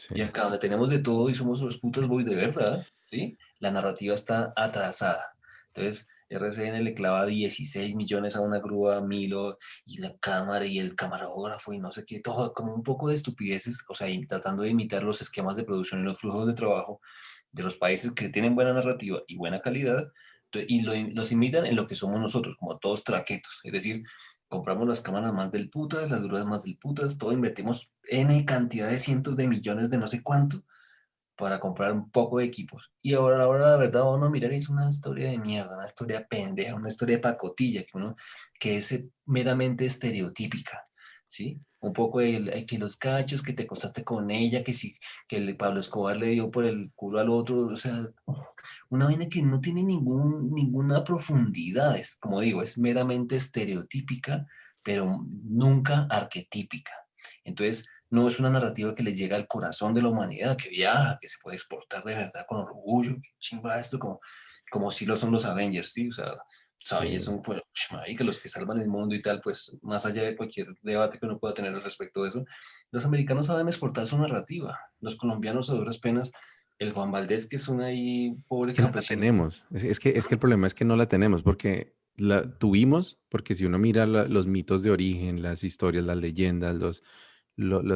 Y Sí. acá donde tenemos de todo y somos los putas boys de verdad, ¿sí? La narrativa está atrasada. Entonces, RCN le clava 16 millones a una grúa, Milo, y la cámara y el camarógrafo y no sé qué, todo como un poco de estupideces, o sea, tratando de imitar los esquemas de producción y los flujos de trabajo de los países que tienen buena narrativa y buena calidad, y los imitan en lo que somos nosotros, como todos traquetos, es decir, compramos las cámaras más del putas, las grúas más del putas, todo invertimos N cantidad de cientos de millones de no sé cuánto para comprar un poco de equipos. Y ahora la verdad, uno mirar es una historia de mierda, una historia pendeja, una historia de pacotilla, que es meramente estereotípica, ¿sí? Un poco que los cachos, que te acostaste con ella, que sí, que Pablo Escobar le dio por el culo al otro, o sea, una vaina que no tiene ninguna profundidad, es como digo, es meramente estereotípica, pero nunca arquetípica. Entonces, no es una narrativa que le llega al corazón de la humanidad, que viaja, que se puede exportar de verdad con orgullo, que chimba esto, como si lo son los Avengers, ¿sí? O sea, los Avengers Sí. son, pues, que los que salvan el mundo y tal, pues, más allá de cualquier debate que uno pueda tener al respecto de eso, los americanos saben exportar su narrativa, los colombianos a duras penas, el Juan Valdés, que es un ahí Es pobre que no la campesino. tenemos. Es que el problema es que no la tenemos porque la tuvimos, porque si uno mira los mitos de origen, las historias, las leyendas,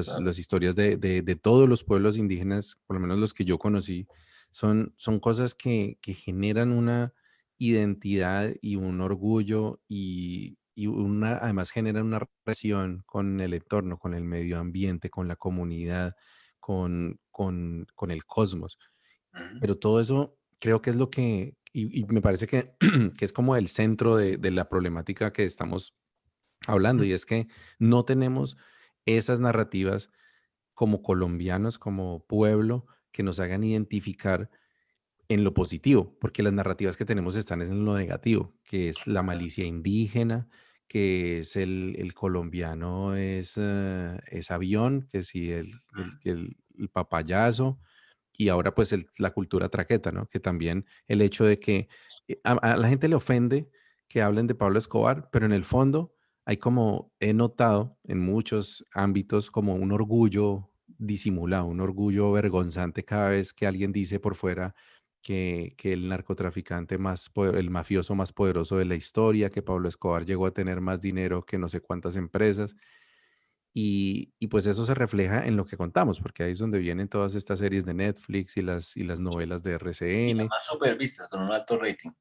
Claro. las historias de todos los pueblos indígenas, por lo menos los que yo conocí, son cosas que generan una identidad y un orgullo además generan una relación con el entorno, con el medio ambiente, con la comunidad, con el cosmos. Ujú, Pero todo eso creo que es lo y me parece que, que es como el centro de la problemática que estamos hablando, ujú, y es que no tenemos esas narrativas como colombianos, como pueblo, que nos hagan identificar en lo positivo, porque las narrativas que tenemos están en lo negativo, que es la malicia indígena, que es el colombiano es avión, que si el papayazo, y ahora pues la cultura traqueta, ¿no? Que también el hecho de que a la gente le ofende que hablen de Pablo Escobar, pero en el fondo hay como he notado en muchos ámbitos como un orgullo disimulado, un orgullo vergonzante cada vez que alguien dice por fuera que el narcotraficante el mafioso más poderoso de la historia, que Pablo Escobar llegó a tener más dinero que no sé cuántas empresas. Y pues eso se refleja en lo que contamos, porque ahí es donde vienen todas estas series de Netflix y las novelas de y las RCN. más supervistas, con un alto rating.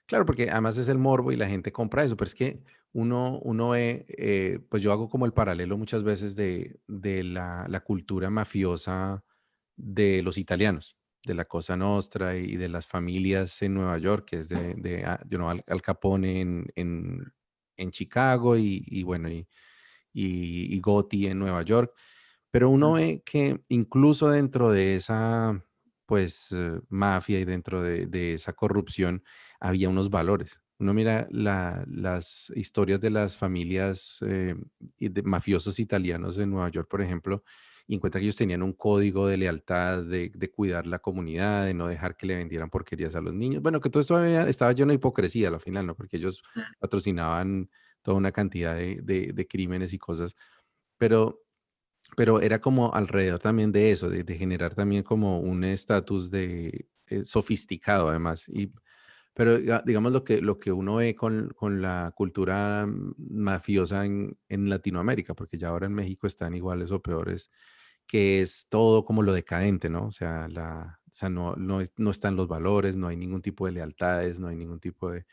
Claro, porque además es el morbo y la gente compra eso, pero es que uno ve, pues yo hago como el paralelo muchas veces de la cultura mafiosa de los italianos, de la Cosa Nostra y de las familias en Nueva York, que es Al Capone en Chicago y bueno, y Gotti en Nueva York. Pero uno Ujú, ve que incluso dentro de esa, pues, mafia y dentro de esa corrupción había unos valores. Uno mira las historias de las familias y de mafiosos italianos en Nueva York, por ejemplo, y encuentra que ellos tenían un código de lealtad, de cuidar la comunidad, de no dejar que le vendieran porquerías a los niños. Bueno, que todo esto estaba lleno de hipocresía al final, ¿no? Porque ellos ujú, patrocinaban toda una cantidad de crímenes y cosas, pero era como alrededor también de eso, de generar también como un estatus sofisticado además. Pero digamos lo que uno ve con la cultura mafiosa en Latinoamérica, porque ya ahora en México están iguales o peores, que es todo como lo decadente, ¿no? O sea, no están los valores, no hay ningún tipo de lealtades, no hay ningún tipo de,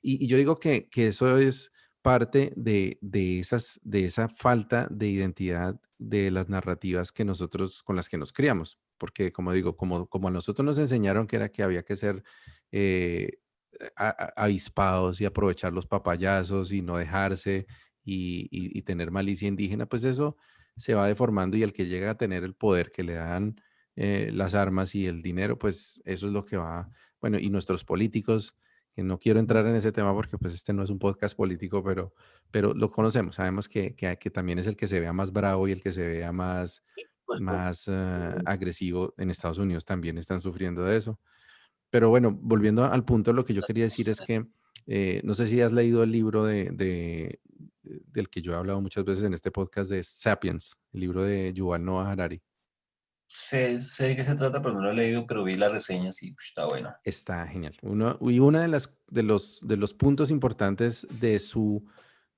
y yo digo que eso es parte de esa falta de identidad de las narrativas con las que nos criamos. Porque, como digo, como a nosotros nos enseñaron que era que había que ser eh, avispados y aprovechar los papayazos y no dejarse y tener malicia indígena, pues eso se va deformando y el que llega a tener el poder que le dan las armas y el dinero, pues eso es lo que va, bueno, y nuestros políticos que no quiero ujú. entrar en ese tema porque pues este no es un podcast político, pero lo conocemos, sabemos que también es el que se vea más bravo y el que se vea más, Pues, agresivo en Estados Unidos también están sufriendo de eso. Pero bueno, volviendo al punto, lo que yo quería decir es que no sé si has leído el libro del que yo he hablado muchas veces en este podcast de Sapiens, el libro de Yuval Noah Harari. sé de qué se trata, pero no lo he leído, pero vi las reseñas y está bueno. Está genial. Y una de los puntos importantes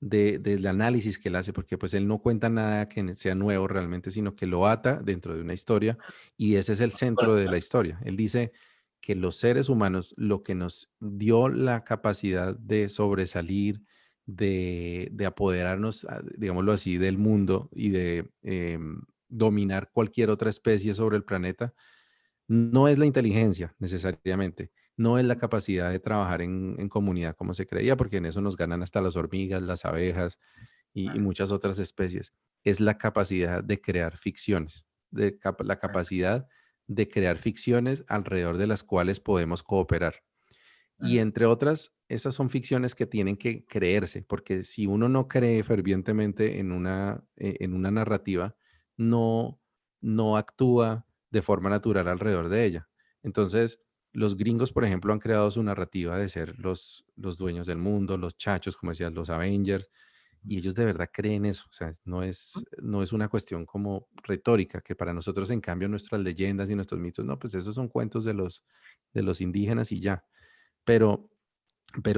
del análisis que él hace, porque pues él no cuenta nada que sea nuevo realmente, sino que lo ata dentro de una historia y ese es el Bueno, centro de la historia. Él dice que los seres humanos, lo que nos dio la capacidad de sobresalir, de apoderarnos, digámoslo así, del mundo y de dominar cualquier otra especie sobre el planeta, no es la inteligencia necesariamente, no es la capacidad de trabajar en comunidad como se creía, porque en eso nos ganan hasta las hormigas, las abejas y muchas otras especies. Es la capacidad de crear ficciones, la capacidad de crear ficciones alrededor de las cuales podemos cooperar. Y entre otras, esas son ficciones que tienen que creerse, porque si uno no cree fervientemente en una narrativa, no, no actúa de forma natural alrededor de ella. Entonces, los gringos, por ejemplo, han creado su narrativa de ser los dueños del mundo, los chachos, como decías, los Avengers, y ellos de verdad creen eso. O sea, no es una cuestión como retórica, que para nosotros, en cambio, nuestras leyendas y nuestros mitos, no, pues esos son cuentos de los indígenas y ya. Pero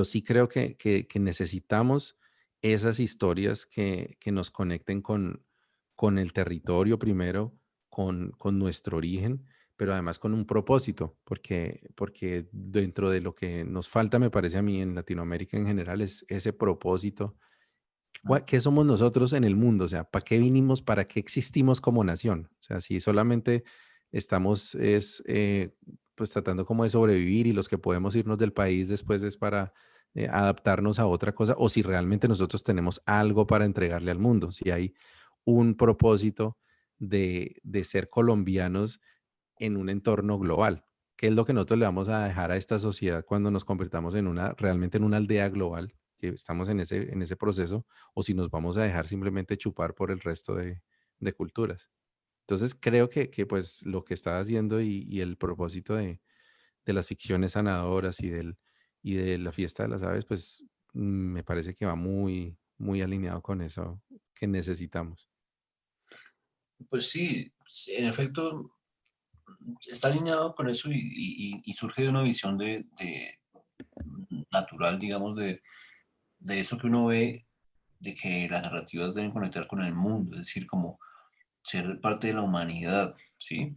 sí creo que necesitamos esas historias que nos conecten con el territorio primero, con nuestro origen, pero además con un propósito, porque dentro de lo que nos falta, me parece a mí, en Latinoamérica en general, es ese propósito. ¿Qué somos nosotros en el mundo? O sea, ¿para qué vinimos? ¿Para qué existimos como nación? O sea, si solamente estamos pues tratando como de sobrevivir y los que podemos irnos del país después es para adaptarnos a otra cosa, o si realmente nosotros tenemos algo para entregarle al mundo, si hay un propósito de ser colombianos en un entorno global. ¿Qué es lo que nosotros le vamos a dejar a esta sociedad cuando nos convertamos realmente en una aldea global, que estamos en ese proceso, o si nos vamos a dejar simplemente chupar por el resto de culturas? Entonces creo que pues lo que está haciendo y el propósito de las ficciones sanadoras y de la fiesta de las aves, pues me parece que va muy, muy alineado con eso que necesitamos. Pues sí, sí, en efecto, está alineado con eso y surge de una visión de natural, digamos, de eso que uno ve, de que las narrativas deben conectar con el mundo, es decir, como ser parte de la humanidad, ¿sí?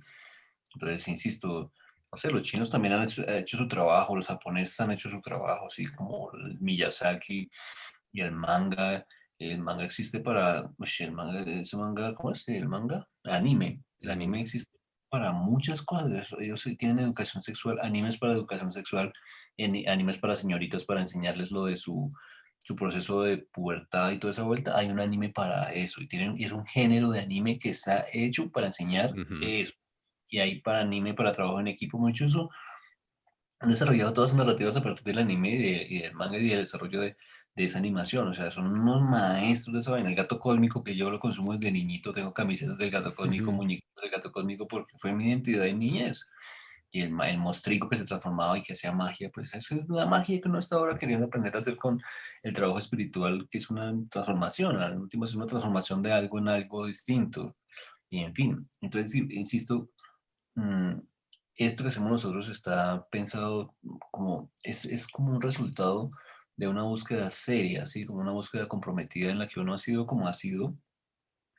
Entonces, insisto, no sé, los chinos también han hecho su trabajo, los japoneses han hecho su trabajo, así como el Miyazaki y el manga. El manga existe para, uy, el manga, ese manga, ¿cómo es? El manga, anime. El anime Anime. existe para muchas cosas. Ellos sí tienen educación sexual, animes para educación sexual, animes para señoritas para enseñarles lo de su proceso de pubertad y toda esa vuelta. Hay un anime para eso y es un género de anime que está hecho para enseñar Ujú, eso. Y hay para anime, para trabajo en equipo, muchos han desarrollado todas sus narrativas a partir del anime y del manga y del desarrollo de esa animación. O sea, son unos maestros de esa vaina. El gato cósmico, que yo lo consumo desde niñito, tengo camisetas del gato cósmico, ujú, muñequitos del gato cósmico, porque fue mi identidad de niñez. Y el mostrico que se transformaba y que hacía magia, pues esa es la magia que uno está ahora queriendo aprender a hacer con el trabajo espiritual, que es una transformación. Al último es una transformación de algo en algo distinto. Y en fin, entonces, sí, insisto, mm, esto que hacemos nosotros está pensado como, es como un resultado de una búsqueda seria, así como una búsqueda comprometida en la que uno ha sido como ha sido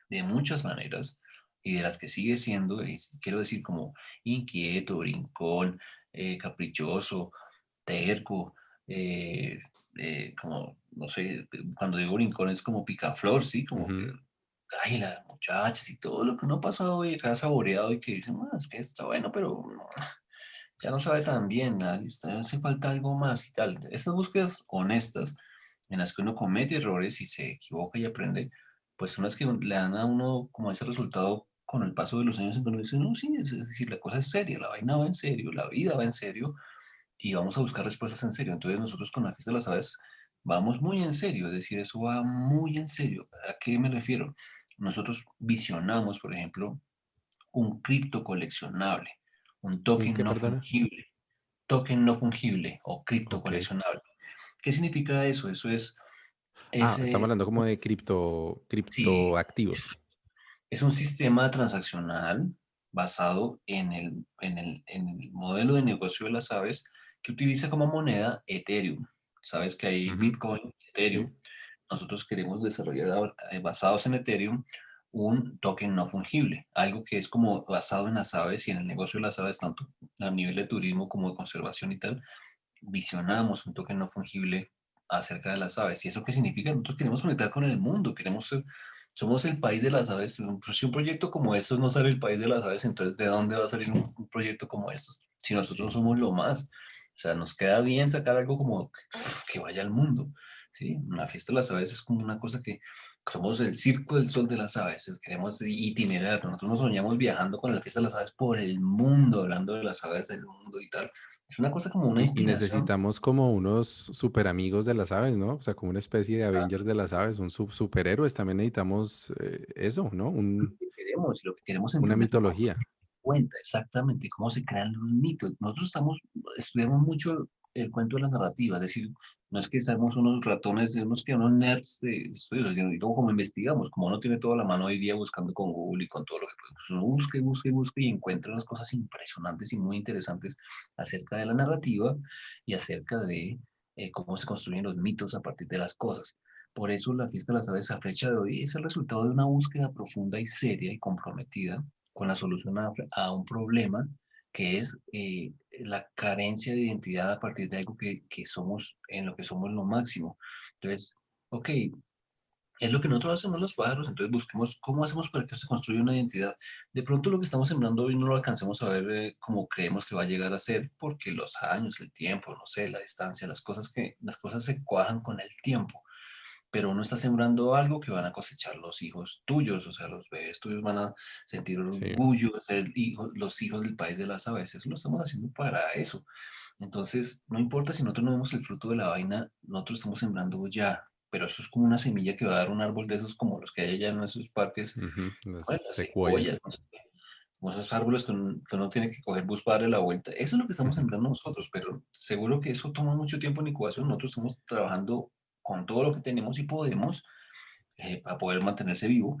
de muchas maneras y de las que sigue siendo, y quiero decir como inquieto, brincón, caprichoso, terco, eh, como, no sé, cuando digo brincón es como picaflor, ¿sí? Como que ujú. ay, las muchachas y todo lo que uno ha pasado y acá saboreado y que dicen, "Ah, es que está bueno, pero ya no sabe tan bien, hace falta algo más y tal". Estas búsquedas honestas en las que uno comete errores y se equivoca y aprende, pues son las que le dan a uno como ese resultado con el paso de los años en que uno dice, no, sí, es decir, la cosa es seria, la vaina va en serio, la vida va en serio y vamos a buscar respuestas en serio. Entonces nosotros con la fiesta de las aves vamos muy en serio, es decir, eso va muy en serio. ¿A qué me refiero? Nosotros visionamos, por ejemplo, un cripto coleccionable, un ¿Un qué, perdona? token no fungible o cripto Ok. coleccionable. ¿Qué significa eso? Eso es Estamos hablando como de sí, criptoactivos. es un sistema transaccional, basado en el modelo de negocio de las aves que utiliza como moneda Ethereum. Sabes que hay Ujú, Bitcoin, sí, Ethereum. Nosotros queremos desarrollar ahora, basados en Ethereum, un token no fungible, algo que es como basado en las aves y en el negocio de las aves, tanto a nivel de turismo como de conservación y tal. Visionamos un token no fungible acerca de las aves. ¿Y eso qué significa? Nosotros queremos conectar con el mundo, queremos ser, somos el país de las aves. Si un proyecto como estos no sale el país de las aves, entonces ¿de dónde va a salir un proyecto como estos? Si nosotros somos lo más. O sea, nos queda bien sacar algo como que vaya al mundo. ¿Sí? Una fiesta de las aves es como una cosa que somos el circo del sol de las aves. Queremos itinerar. Nosotros nos soñamos viajando con la fiesta de las aves por el mundo, hablando de las aves del mundo y tal. Es una cosa como una y inspiración. necesitamos como unos super amigos de las aves, ¿no? O sea, como una especie de Avengers de las aves, un superhéroes, también necesitamos eso, ¿no? Y lo que queremos Una entender cómo mitología. cuenta exactamente cómo se crean los mitos. Nosotros estudiamos mucho el cuento de la narrativa, es decir, no es que seamos unos ratones, unos que unos nerds de estudios, sino digo, como investigamos, como uno tiene toda la mano hoy día buscando con Google y con todo lo que puede, pues uno busca y busca y busca y encuentra unas cosas impresionantes y muy interesantes acerca de la narrativa y acerca de cómo se construyen los mitos a partir de las cosas. Por eso la fiesta de las aves a fecha de hoy es el resultado de una búsqueda profunda y seria y comprometida con la solución a un problema que es la carencia de identidad a partir de algo que somos, en lo que somos lo máximo. Entonces, ok, es lo que nosotros hacemos los pájaros, entonces busquemos cómo hacemos para que se construya una identidad. De pronto lo que estamos sembrando hoy no lo alcancemos a ver como creemos que va a llegar a ser, porque los años, el tiempo, no sé, la distancia, las cosas se cuajan con el tiempo, pero uno está sembrando algo que van a cosechar los hijos tuyos, o sea, los bebés tuyos van a sentir Sí. orgullo de ser los hijos del país de las aves. Eso lo estamos haciendo para eso. Entonces, no importa si nosotros no vemos el fruto de la vaina, nosotros estamos sembrando ya, pero eso es como una semilla que va a dar un árbol de esos como los que hay allá en esos parques, Ujú, las bueno, las secuoyas, secuoyas. no sé, como esos árboles que uno tiene que coger bus para darle la vuelta. Eso es lo que estamos sembrando nosotros, pero seguro que eso toma mucho tiempo en incubación. Nosotros estamos trabajando con todo lo que tenemos y podemos para poder mantenerse vivo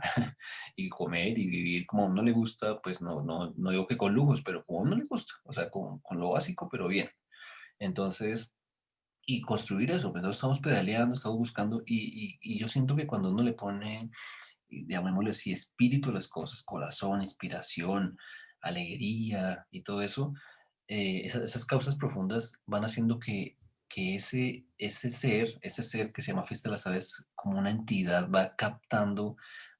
y comer y vivir como a uno le gusta, pues no digo que con lujos, pero como a uno le gusta, o sea, con lo básico, pero bien. Entonces, y construir eso, pues nosotros estamos pedaleando, estamos buscando, y yo siento que cuando uno le pone, llamémosle así, espíritu a las cosas, corazón, inspiración, alegría y todo eso, esas causas profundas van haciendo que ese ser que se llama Fiesta de las Aves, como una entidad, va captando,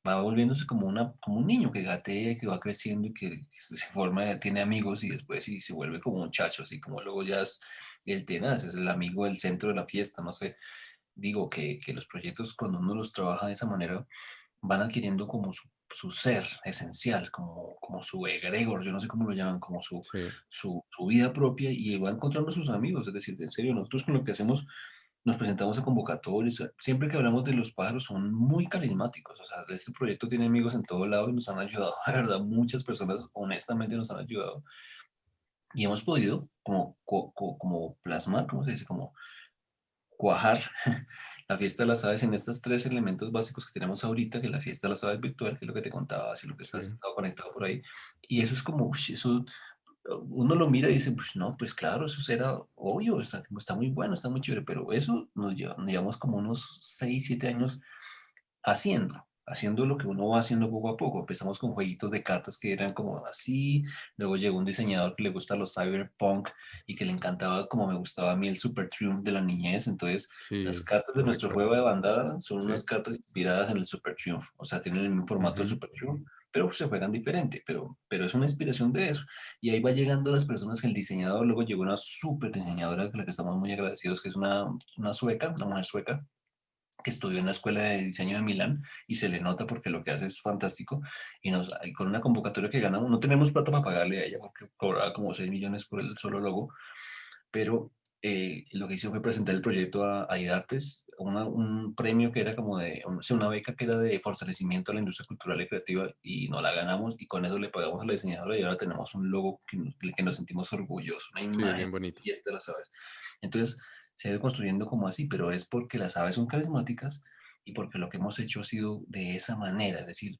va volviéndose como, como un niño que gatea, que va creciendo y que se forma, tiene amigos y después sí, se vuelve como un chacho, así como luego ya es el tenaz, es el amigo del centro de la fiesta, no sé. Digo que los proyectos cuando uno los trabaja de esa manera van adquiriendo como su ser esencial, como su egregor, yo no sé cómo lo llaman, como Sí. su vida propia y va encontrando sus amigos. Es decir, en serio, nosotros con lo que hacemos nos presentamos a convocatorias. Siempre que hablamos de los pájaros son muy carismáticos. O sea, este proyecto tiene amigos en todo lado y nos han ayudado. De verdad, muchas personas honestamente nos han ayudado y hemos podido como plasmar, ¿cómo se dice? Como cuajar la fiesta de las aves en estos tres elementos básicos que tenemos ahorita, que es la fiesta de las aves virtual, que es lo que te contaba, así lo que estás Sí. estado conectado por ahí. Y eso es como, ush, eso uno lo mira y dice, pues no, pues claro, eso será obvio, está muy bueno, está muy chévere, pero eso nos llevamos como unos 6 7 años haciendo lo que uno va haciendo poco a poco. Empezamos con jueguitos de cartas que eran como así, luego llegó un diseñador que le gusta los cyberpunk y que le encantaba como me gustaba a mí el Super Triumph de la niñez, entonces las Sí, cartas de lo nuestro recuerdo. juego de bandada son Sí. unas cartas inspiradas en el Super Triumph, o sea, tienen el mismo formato del Ujú. Super Triumph, pero se juegan diferente, pero es una inspiración de eso. Y ahí va llegando las personas que el diseñador, luego llegó una super diseñadora con la que estamos muy agradecidos, que es una sueca, una mujer sueca, que estudió en la Escuela de Diseño de Milán y se le nota porque lo que hace es fantástico. Y con una convocatoria que ganamos, no tenemos plata para pagarle a ella porque cobraba como 6 millones por el solo logo, pero lo que hizo fue presentar el proyecto a IDARTES, un premio que era como sí, una beca que era de fortalecimiento a la industria cultural y creativa y no la ganamos y con eso le pagamos a la diseñadora y ahora tenemos un logo del que nos sentimos orgullosos, una Sí, es bien imagen bonito. y este la sabes. Entonces se ha ido construyendo como así, pero es porque las aves son carismáticas y porque lo que hemos hecho ha sido de esa manera, es decir,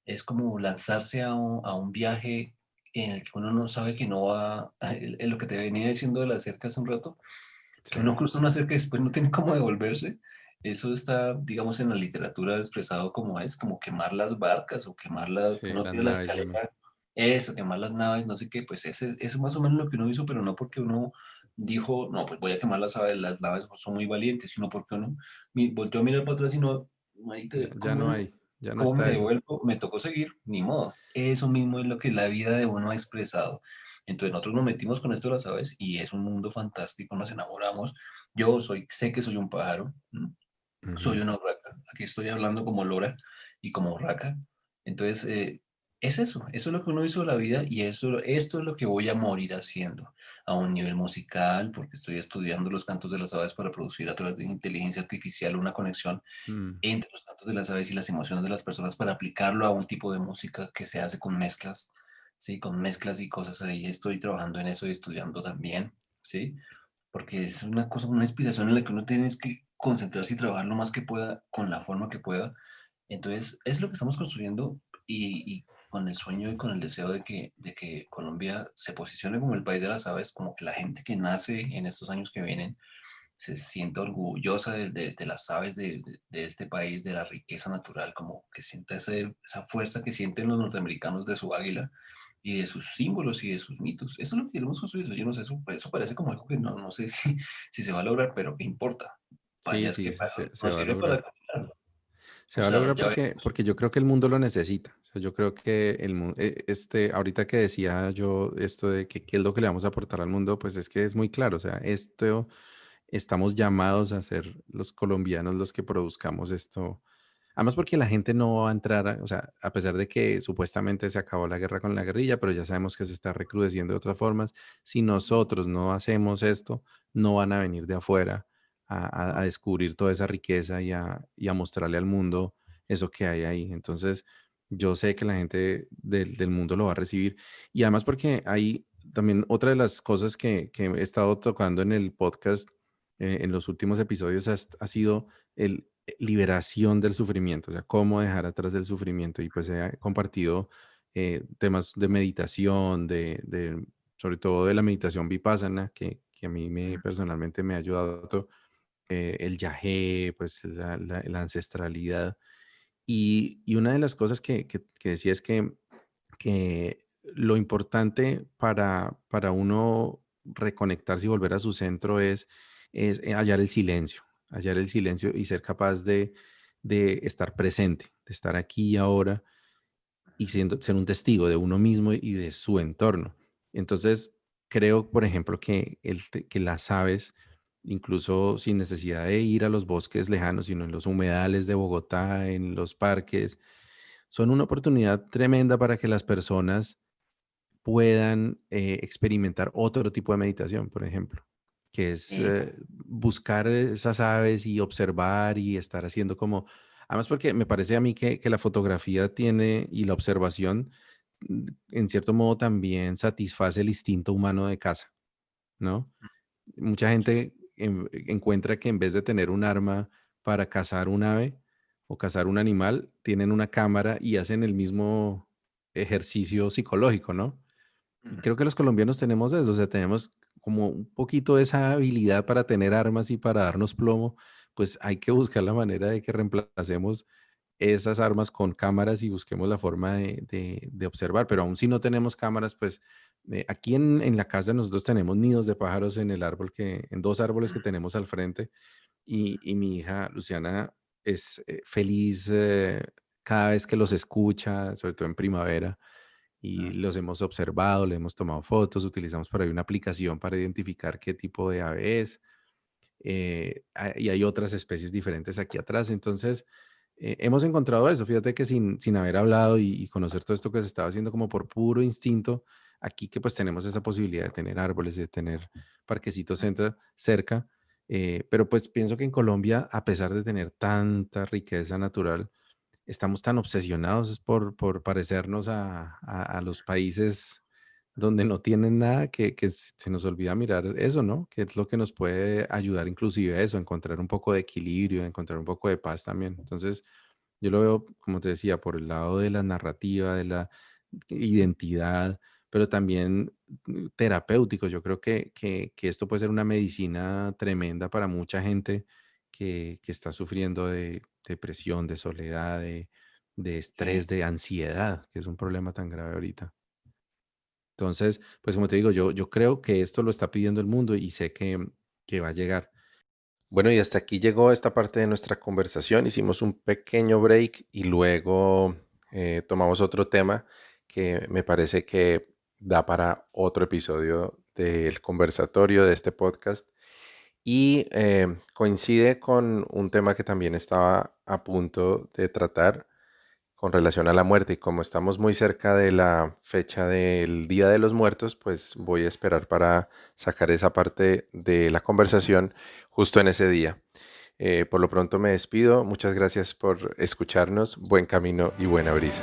es como lanzarse a un viaje en el que uno no sabe que no va, lo que te venía diciendo de la cerca hace un rato, que Sí, uno cruza una cerca y después no tiene cómo devolverse. Eso está, digamos, en la literatura expresado como es, como quemar las barcas o quemar que sí, uno las tira la naves llaman. escalera, eso, quemar las naves, no sé qué, pues eso más o menos lo que uno hizo, pero no porque uno dijo, no, pues voy a quemar las naves son muy valientes, sino porque uno volteó a mirar para atrás y no, "Marica, Ya no hay, ya no ¿cómo me está eso. devuelvo? Me tocó seguir, ni modo". Eso mismo es lo que la vida de uno ha expresado. Entonces nosotros nos metimos con esto de las aves y es un mundo fantástico, nos enamoramos. Sé que soy un pájaro, soy Ujú. una urraca. Aquí estoy hablando como lora y como urraca. Entonces, es eso es lo que uno hizo de la vida y esto es lo que voy a morir haciendo a un nivel musical, porque estoy estudiando los cantos de las aves para producir a través de inteligencia artificial una conexión Mm, entre los cantos de las aves y las emociones de las personas para aplicarlo a un tipo de música que se hace con mezclas, ¿sí? Con mezclas y cosas ahí. Estoy trabajando en eso y estudiando también, ¿sí? Porque es una cosa, una inspiración en la que uno tiene que concentrarse y trabajar lo más que pueda con la forma que pueda. Entonces, es lo que estamos construyendo y con el sueño y con el deseo de que Colombia se posicione como el país de las aves, como que la gente que nace en estos años que vienen se sienta orgullosa de las aves de este país, de la riqueza natural, como que sienta esa fuerza que sienten los norteamericanos de su águila y de sus símbolos y de sus mitos. Eso es lo que queremos construir. Yo no sé, eso parece como algo que no sé si se va a lograr, pero ¿qué importa? sí, Vaya, es sí, que se nos va a sirve para lograr. caminar. Se O va a sea, lograr ya ves. porque yo creo que el mundo lo necesita. O sea, yo creo que ahorita que decía yo esto de que qué es lo que le vamos a aportar al mundo, pues es que es muy claro. O sea, esto estamos llamados a ser los colombianos los que produzcamos esto. Además, porque la gente no va a entrar, o sea, a pesar de que supuestamente se acabó la guerra con la guerrilla, pero ya sabemos que se está recrudeciendo de otras formas. Si nosotros no hacemos esto, no van a venir de afuera a descubrir toda esa riqueza y a mostrarle al mundo eso que hay ahí. Entonces, yo sé que la gente del mundo lo va a recibir. Y además porque hay también otra de las cosas que he estado tocando en el podcast en los últimos episodios ha sido el liberación del sufrimiento, o sea, cómo dejar atrás del sufrimiento. Y pues he compartido temas de meditación, sobre todo de la meditación vipassana, que a mí personalmente me ha ayudado, el yagé, pues la ancestralidad. Y una de las cosas que decía es que lo importante para uno reconectarse y volver a su centro es hallar el silencio y ser capaz de estar presente, de estar aquí y ahora y ser un testigo de uno mismo y de su entorno. Entonces, creo, por ejemplo, que las aves, incluso sin necesidad de ir a los bosques lejanos, sino en los humedales de Bogotá, en los parques, son una oportunidad tremenda para que las personas puedan experimentar otro tipo de meditación, por ejemplo, que es Sí, buscar esas aves y observar y estar haciendo como, además porque me parece a mí que la fotografía tiene y la observación, en cierto modo también satisface el instinto humano de caza, ¿no? Mucha gente encuentra que en vez de tener un arma para cazar un ave o cazar un animal, tienen una cámara y hacen el mismo ejercicio psicológico, ¿no? Y ujú, creo que los colombianos tenemos eso, o sea, tenemos como un poquito de esa habilidad para tener armas y para darnos plomo, pues hay que buscar la manera de que reemplacemos esas armas con cámaras y busquemos la forma de observar, pero aún si no tenemos cámaras, pues aquí en la casa nosotros tenemos nidos de pájaros en el árbol en dos árboles que tenemos al frente y mi hija Luciana es feliz cada vez que los escucha, sobre todo en primavera y ujú, los hemos observado, le hemos tomado fotos, utilizamos por ahí una aplicación para identificar qué tipo de ave es, y hay otras especies diferentes aquí atrás. Entonces, hemos encontrado eso. Fíjate que sin haber hablado y conocer todo esto que se estaba haciendo como por puro instinto, aquí que pues tenemos esa posibilidad de tener árboles, de tener parquecitos cerca, pero pues pienso que en Colombia, a pesar de tener tanta riqueza natural, estamos tan obsesionados por parecernos a los países donde no tienen nada que se nos olvida mirar eso, ¿no? Que es lo que nos puede ayudar inclusive a eso, a encontrar un poco de equilibrio, a encontrar un poco de paz también. Entonces, yo lo veo, como te decía, por el lado de la narrativa, de la identidad, pero también terapéuticos. Yo creo que esto puede ser una medicina tremenda para mucha gente que está sufriendo de depresión, de soledad, de estrés, Sí. de ansiedad, que es un problema tan grave ahorita. Entonces, pues como te digo, yo creo que esto lo está pidiendo el mundo y sé que va a llegar. Bueno, y hasta aquí llegó esta parte de nuestra conversación. Hicimos un pequeño break y luego tomamos otro tema que me parece que da para otro episodio del conversatorio de este podcast y coincide con un tema que también estaba a punto de tratar con relación a la muerte. Y como estamos muy cerca de la fecha del Día de los Muertos, pues voy a esperar para sacar esa parte de la conversación justo en ese día. Por lo pronto me despido. Muchas gracias por escucharnos. Buen camino y buena brisa.